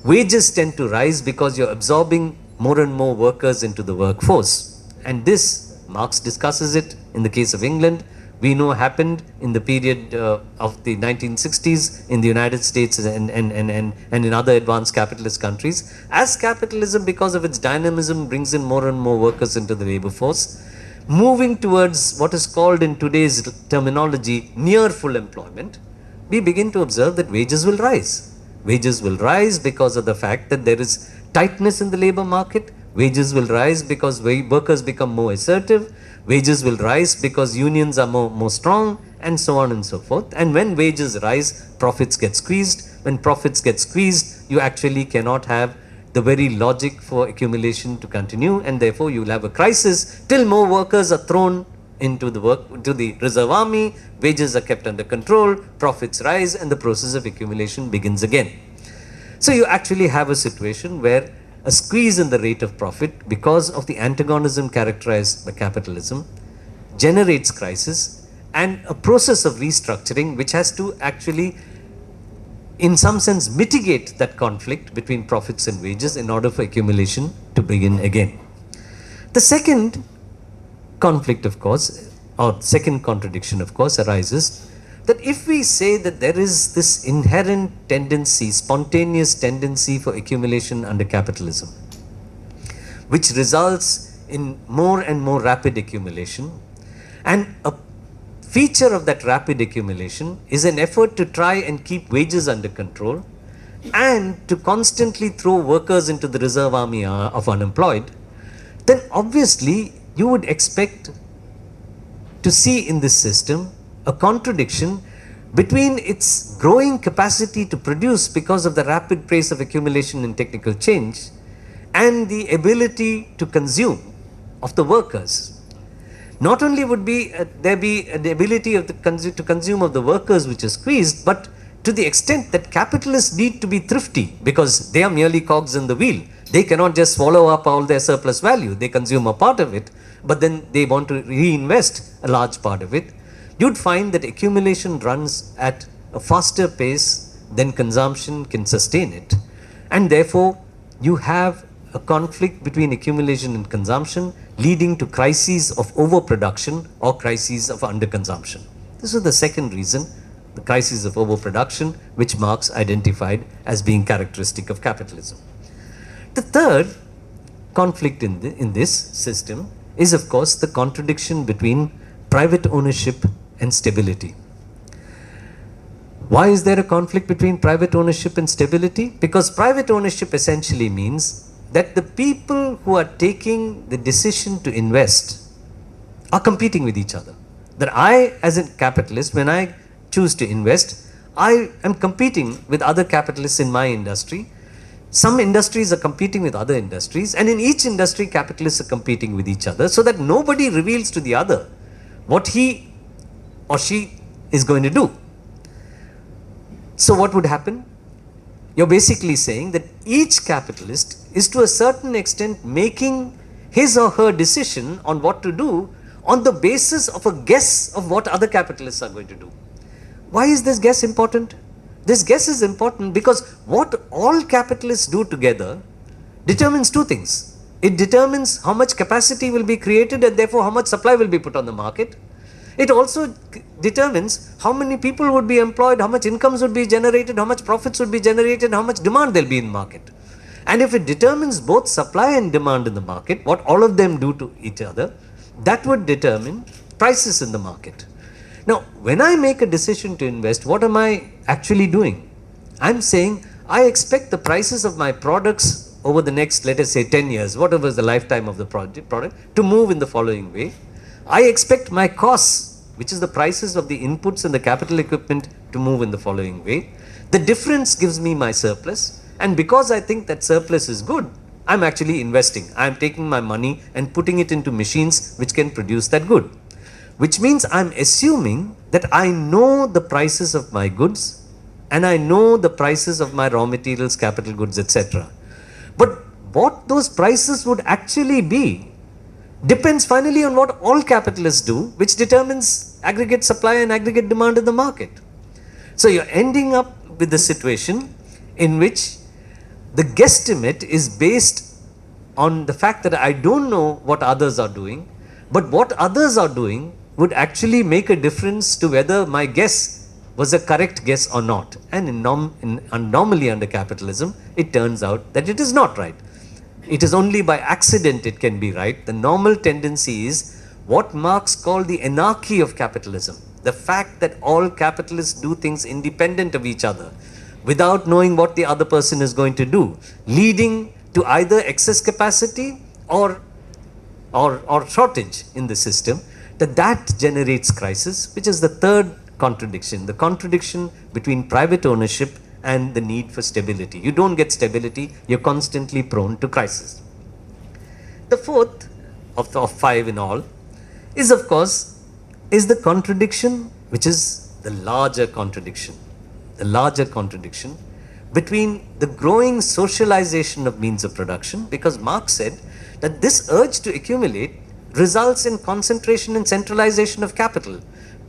wages tend to rise because you're absorbing more and more workers into the workforce. And this, Marx discusses it in the case of England, we know happened in the period of the 1960s in the United States and in other advanced capitalist countries. As capitalism, because of its dynamism, brings in more and more workers into the labor force, moving towards what is called in today's terminology near full employment, we begin to observe that wages will rise. Wages will rise because of the fact that there is tightness in the labor market. Wages will rise because workers become more assertive. Wages will rise because unions are more strong, and so on and so forth. And when wages rise, profits get squeezed. When profits get squeezed, you actually cannot have the very logic for accumulation to continue, and therefore you will have a crisis till more workers are thrown into the reserve army, wages are kept under control, profits rise, and the process of accumulation begins again. So you actually have a situation where a squeeze in the rate of profit, because of the antagonism characterized by capitalism, generates crisis, and a process of restructuring which has to actually, in some sense, mitigate that conflict between profits and wages in order for accumulation to begin again. The second conflict, of course, or second contradiction, of course, arises that if we say that there is this inherent tendency, spontaneous tendency for accumulation under capitalism, which results in more and more rapid accumulation, and a feature of that rapid accumulation is an effort to try and keep wages under control and to constantly throw workers into the reserve army of unemployed, then obviously you would expect to see in this system a contradiction between its growing capacity to produce because of the rapid pace of accumulation and technical change and the ability to consume of the workers. not only would there be the ability of to consume of the workers which is squeezed, but to the extent that capitalists need to be thrifty because they are merely cogs in the wheel. They cannot just swallow up all their surplus value. They consume a part of it, but then they want to reinvest a large part of it. You'd find that accumulation runs at a faster pace than consumption can sustain it. And therefore, you have a conflict between accumulation and consumption, leading to crises of overproduction or crises of underconsumption. This is the second reason, the crisis of overproduction, which Marx identified as being characteristic of capitalism. The third conflict in this system is, of course, the contradiction between private ownership and stability. Why is there a conflict between private ownership and stability? Because private ownership essentially means that the people who are taking the decision to invest are competing with each other. That I, as a capitalist, when I choose to invest, I am competing with other capitalists in my industry. Some industries are competing with other industries, and in each industry, capitalists are competing with each other, so that nobody reveals to the other what he or she is going to do. So what would happen? You're basically saying that each capitalist is to a certain extent making his or her decision on what to do on the basis of a guess of what other capitalists are going to do. Why is this guess important? This guess is important because what all capitalists do together determines two things. It determines how much capacity will be created and therefore how much supply will be put on the market. It also determines how many people would be employed, how much incomes would be generated, how much profits would be generated, how much demand there will be in the market. And if it determines both supply and demand in the market, what all of them do to each other, that would determine prices in the market. Now, when I make a decision to invest, what am I actually doing? I'm saying I expect the prices of my products over the next, let us say 10 years, whatever is the lifetime of the product, to move in the following way. I expect my costs, which is the prices of the inputs and the capital equipment, to move in the following way. The difference gives me my surplus, and because I think that surplus is good, I'm actually investing. I'm taking my money and putting it into machines which can produce that good. Which means I'm assuming that I know the prices of my goods and I know the prices of my raw materials, capital goods, etc. But what those prices would actually be depends finally on what all capitalists do, which determines aggregate supply and aggregate demand in the market. So you're ending up with the situation in which the guesstimate is based on the fact that I don't know what others are doing, but what others are doing would actually make a difference to whether my guess was a correct guess or not. And normally under capitalism, it turns out that it is not right. It is only by accident it can be right. The normal tendency is what Marx called the anarchy of capitalism. The fact that all capitalists do things independent of each other, without knowing what the other person is going to do, leading to either excess capacity or shortage in the system, that generates crisis, which is the third contradiction, the contradiction between private ownership and the need for stability. You don't get stability, you're constantly prone to crisis. The fourth of five in all is, of course, is the contradiction, which is the larger contradiction between the growing socialization of means of production, because Marx said that this urge to accumulate results in concentration and centralization of capital,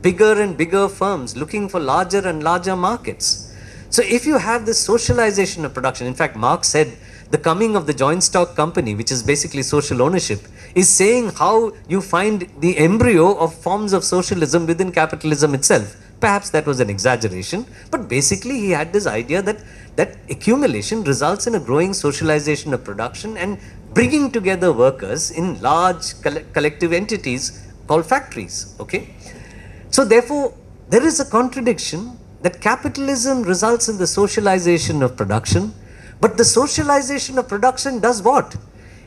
bigger and bigger firms looking for larger and larger markets. So if you have this socialization of production, in fact, Marx said the coming of the joint stock company, which is basically social ownership, is saying how you find the embryo of forms of socialism within capitalism itself. Perhaps that was an exaggeration, but basically he had this idea that accumulation results in a growing socialization of production and bringing together workers in large collective entities called factories. Okay? So therefore, there is a contradiction that capitalism results in the socialization of production, but the socialization of production does what?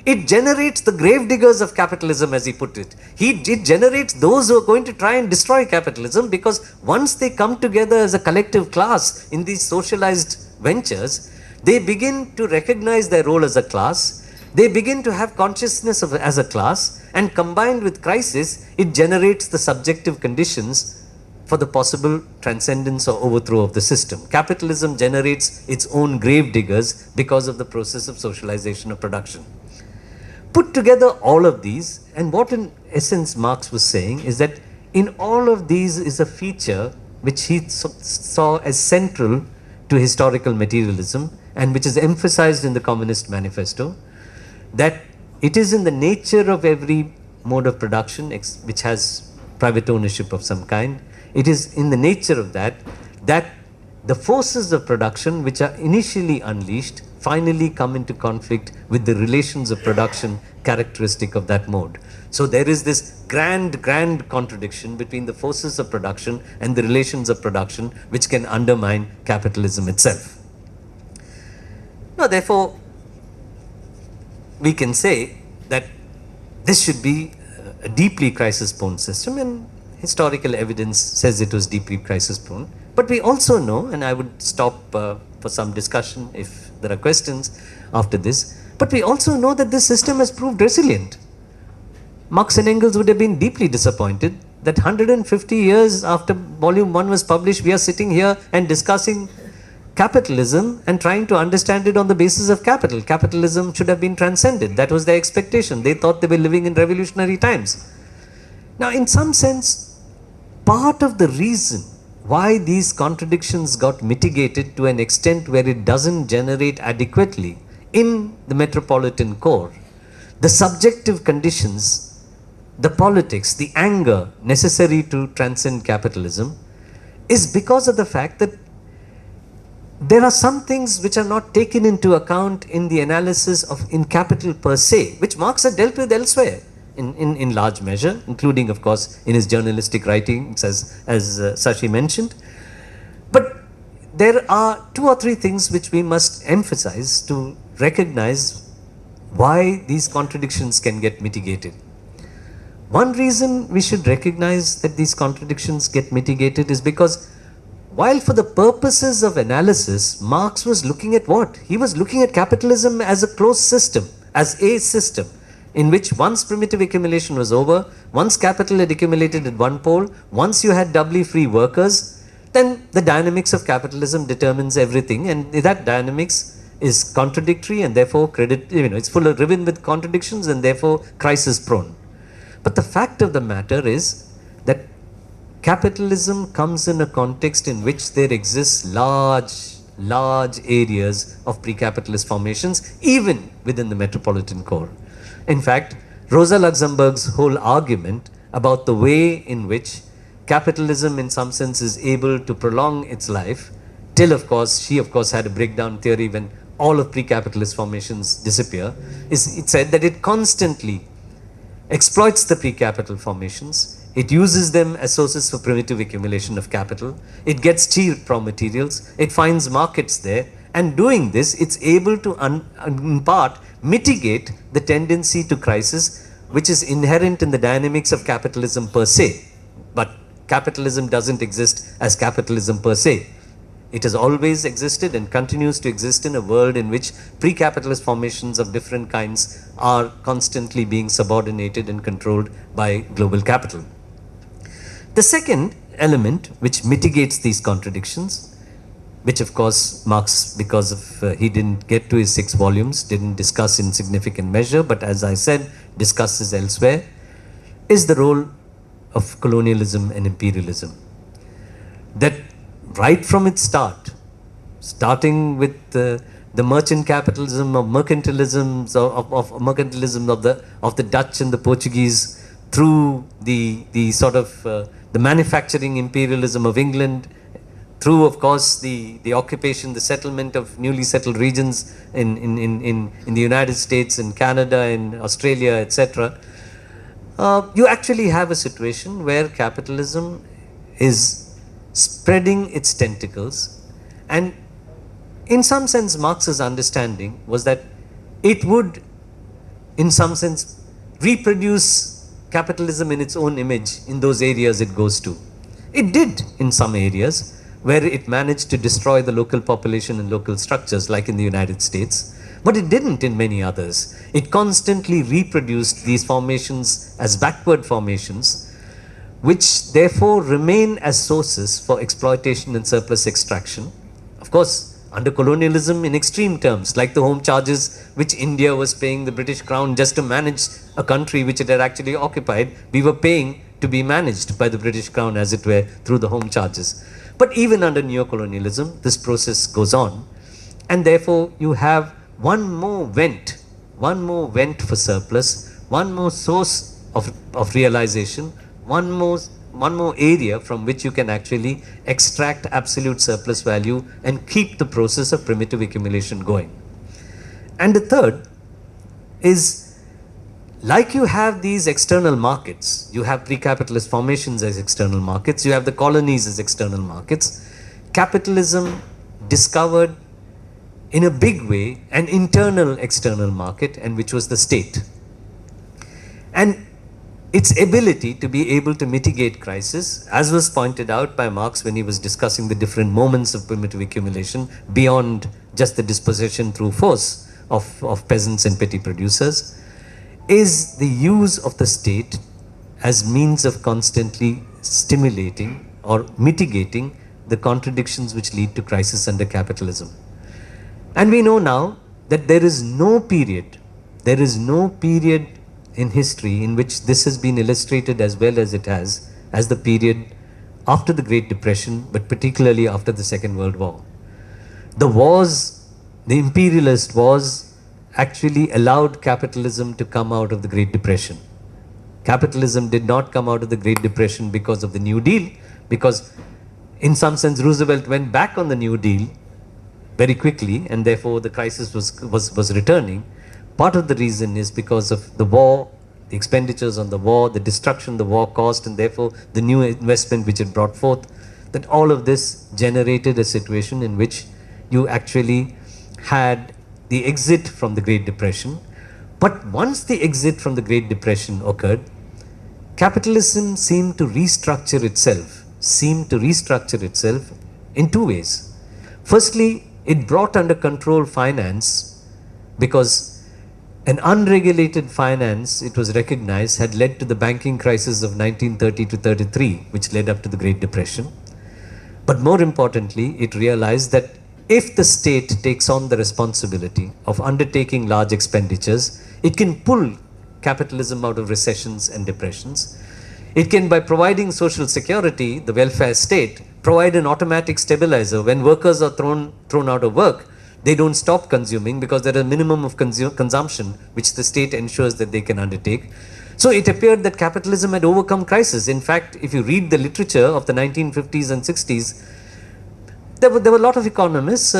It generates the gravediggers of capitalism, as he put it. It generates those who are going to try and destroy capitalism, because once they come together as a collective class in these socialized ventures, they begin to recognize their role as a class. They begin to have consciousness of as a class, and combined with crisis, it generates the subjective conditions for the possible transcendence or overthrow of the system. Capitalism generates its own grave diggers because of the process of socialization of production. Put together all of these, and what in essence Marx was saying is that in all of these is a feature which he saw as central to historical materialism and which is emphasized in the Communist Manifesto, that it is in the nature of every mode of production which has private ownership of some kind, it is in the nature of that the forces of production which are initially unleashed finally come into conflict with the relations of production characteristic of that mode. So there is this grand contradiction between the forces of production and the relations of production which can undermine capitalism itself. Now, therefore, we can say that this should be a deeply crisis-prone system, and historical evidence says it was deeply crisis-prone. But we also know, and I would stop for some discussion if there are questions after this, but we also know that this system has proved resilient. Marx and Engels would have been deeply disappointed that 150 years after Volume 1 was published, we are sitting here and discussing capitalism and trying to understand it on the basis of capital. Capitalism should have been transcended. That was their expectation. They thought they were living in revolutionary times. Now, in some sense, part of the reason why these contradictions got mitigated to an extent where it doesn't generate adequately in the metropolitan core, the subjective conditions, the politics, the anger necessary to transcend capitalism, is because of the fact that there are some things which are not taken into account in the analysis of in capital per se, which Marx had dealt with elsewhere in large measure, including, of course, in his journalistic writings, as Sashi mentioned. But there are two or three things which we must emphasize to recognize why these contradictions can get mitigated. One reason we should recognize that these contradictions get mitigated is because while for the purposes of analysis, Marx was looking at what? He was looking at capitalism as a closed system, as a system in which once primitive accumulation was over, once capital had accumulated at one pole, once you had doubly free workers, then the dynamics of capitalism determines everything, and that dynamics is contradictory and therefore it's full of riven with contradictions and therefore crisis prone. But the fact of the matter is that capitalism comes in a context in which there exists large areas of pre-capitalist formations, even within the metropolitan core. In fact, Rosa Luxemburg's whole argument about the way in which capitalism in some sense is able to prolong its life, till of course, she of course had a breakdown theory when all of pre-capitalist formations disappear, it said that it constantly exploits the pre-capital formations. It uses them as sources for primitive accumulation of capital. It gets cheap raw materials. It finds markets there. And doing this, it's able to, in part, mitigate the tendency to crisis, which is inherent in the dynamics of capitalism per se. But capitalism doesn't exist as capitalism per se. It has always existed and continues to exist in a world in which pre-capitalist formations of different kinds are constantly being subordinated and controlled by global capital. The second element which mitigates these contradictions, which of course Marx, because of he didn't get to his 6 volumes, didn't discuss in significant measure, but as I said, discusses elsewhere, is the role of colonialism and imperialism. That right from its start, starting with the merchant capitalism of mercantilism of the Dutch and the Portuguese, through the sort of the manufacturing imperialism of England, through of course the occupation, the settlement of newly settled regions in the United States, in Canada, in Australia, etc. You actually have a situation where capitalism is spreading its tentacles, and in some sense Marx's understanding was that it would in some sense reproduce capitalism in its own image in those areas it goes to. It did in some areas where it managed to destroy the local population and local structures, like in the United States, But it didn't in many others. It constantly reproduced these formations as backward formations, which therefore remain as sources for exploitation and surplus extraction. Of course, under colonialism in extreme terms, like the home charges which India was paying the British Crown just to manage a country which it had actually occupied, we were paying to be managed by the British Crown, as it were, through the home charges. But even under neocolonialism, this process goes on, and therefore you have one more vent for surplus, one more source of realization, one more area from which you can actually extract absolute surplus value and keep the process of primitive accumulation going. And the third is, like you have these external markets, you have pre-capitalist formations as external markets, you have the colonies as external markets, capitalism discovered in a big way an internal external market, and which was the state. And its ability to be able to mitigate crisis, as was pointed out by Marx when he was discussing the different moments of primitive accumulation beyond just the dispossession through force of peasants and petty producers, is the use of the state as means of constantly stimulating or mitigating the contradictions which lead to crisis under capitalism. And we know now that there is no period in history in which this has been illustrated as well as it has, as the period after the Great Depression, but particularly after the Second World War. The wars, the imperialist wars, actually allowed capitalism to come out of the Great Depression. Capitalism did not come out of the Great Depression because of the New Deal, because in some sense Roosevelt went back on the New Deal very quickly, and therefore the crisis was returning. Part of the reason is because of the war, the expenditures on the war, the destruction the war caused, and therefore the new investment which it brought forth, that all of this generated a situation in which you actually had the exit from the Great Depression. But once the exit from the Great Depression occurred, capitalism seemed to restructure itself in two ways. Firstly, it brought under control finance, because an unregulated finance, it was recognized, had led to the banking crisis of 1930 to 33, which led up to the Great Depression. But more importantly, it realized that if the state takes on the responsibility of undertaking large expenditures, it can pull capitalism out of recessions and depressions. It can, by providing social security, the welfare state, provide an automatic stabilizer. When workers are thrown out of work, they don't stop consuming because there is a minimum of consumption which the state ensures that they can undertake. So it appeared that capitalism had overcome crisis. In fact, if you read the literature of the 1950s and 60s, there were a lot of economists,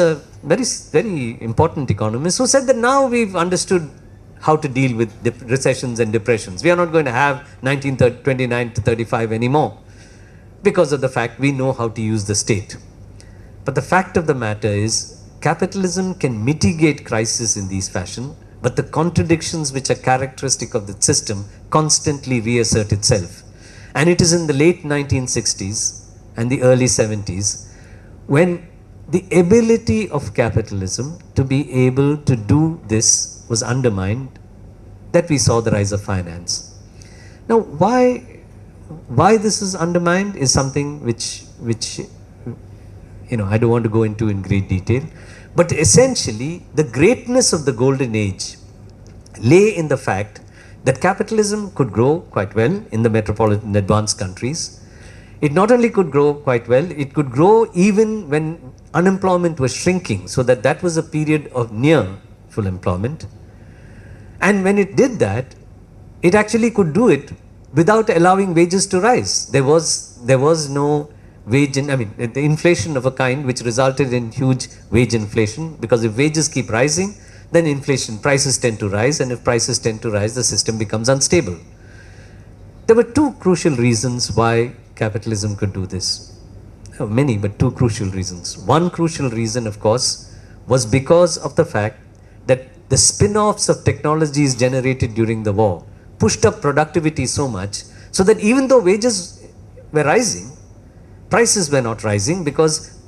very important economists, who said that now we've understood how to deal with recessions and depressions. We are not going to have 1929 to 35 anymore, because of the fact we know how to use the state. But the fact of the matter is, capitalism can mitigate crisis in these fashion, but the contradictions which are characteristic of the system constantly reassert itself. And it is in the late 1960s and the early 70s when the ability of capitalism to be able to do this was undermined, that we saw the rise of finance. Now, why this is undermined is something which I don't want to go into in great detail. But essentially, the greatness of the golden age lay in the fact that capitalism could grow quite well in the metropolitan advanced countries. It not only could grow quite well, it could grow even when unemployment was shrinking, so that was a period of near full employment. And when it did that, it actually could do it without allowing wages to rise. There was no the inflation of a kind which resulted in huge wage inflation, because if wages keep rising, then prices tend to rise, and if prices tend to rise, the system becomes unstable. There were two crucial reasons why capitalism could do this. Many, but two crucial reasons. One crucial reason, of course, was because of the fact that the spin-offs of technologies generated during the war pushed up productivity so much, so that even though wages were rising, prices were not rising, because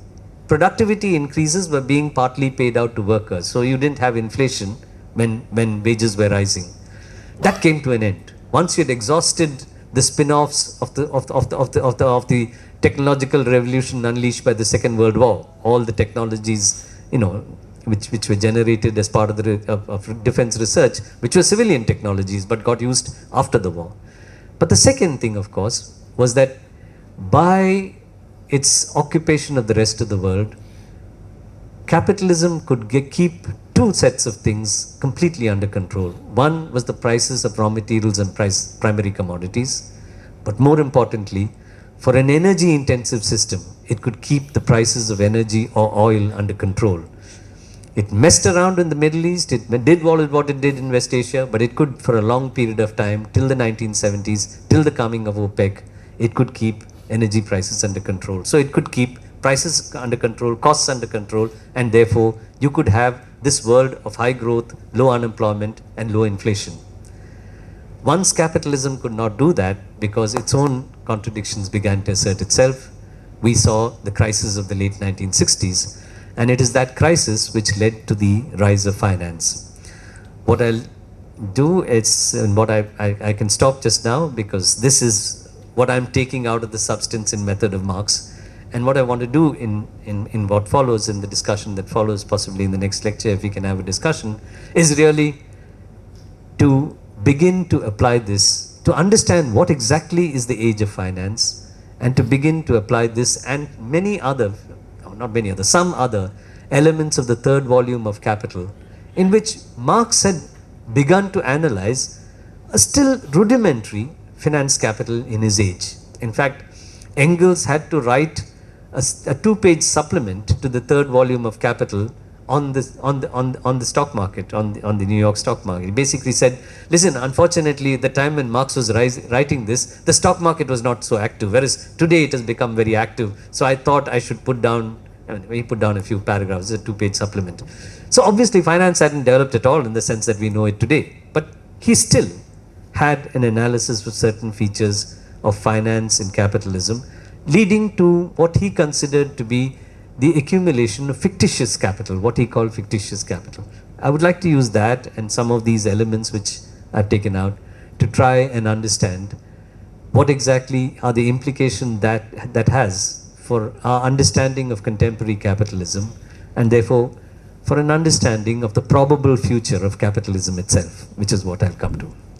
productivity increases were being partly paid out to workers. So you didn't have inflation when wages were rising. That came to an end. Once you had exhausted the spin-offs of the technological revolution unleashed by the Second World War, all the technologies, which were generated as part of the of defense research, which were civilian technologies but got used after the war. But the second thing, of course, was that by its occupation of the rest of the world, capitalism could keep two sets of things completely under control. One was the prices of raw materials and primary commodities. But more importantly, for an energy-intensive system, it could keep the prices of energy or oil under control. It messed around in the Middle East, it did what it did in West Asia, but it could, for a long period of time, till the 1970s, till the coming of OPEC, it could keep energy prices under control. So it could keep prices under control, costs under control, and therefore you could have this world of high growth, low unemployment, and low inflation. Once capitalism could not do that because its own contradictions began to assert itself, we saw the crisis of the late 1960s, and it is that crisis which led to the rise of finance. What I'll do is, and what I can stop just now because this is what I'm taking out of the substance and method of Marx. And what I want to do in what follows, in the discussion that follows, possibly in the next lecture, if we can have a discussion, is really to begin to apply this, to understand what exactly is the age of finance, and to begin to apply this and many other, not many other, some other elements of the third volume of Capital, in which Marx had begun to analyze a still rudimentary finance capital in his age. In fact, Engels had to write a two-page supplement to the third volume of Capital on the stock market, on the New York stock market. He basically said, listen, unfortunately, at the time when Marx was writing this, the stock market was not so active, whereas today it has become very active. So I thought I should put down, he put down a few paragraphs, a two-page supplement. So obviously finance hadn't developed at all in the sense that we know it today, but he still had an analysis of certain features of finance and capitalism, leading to what he considered to be the accumulation of fictitious capital, what he called fictitious capital. I would like to use that and some of these elements which I've taken out to try and understand what exactly are the implications that has for our understanding of contemporary capitalism, and therefore for an understanding of the probable future of capitalism itself, which is what I'll come to.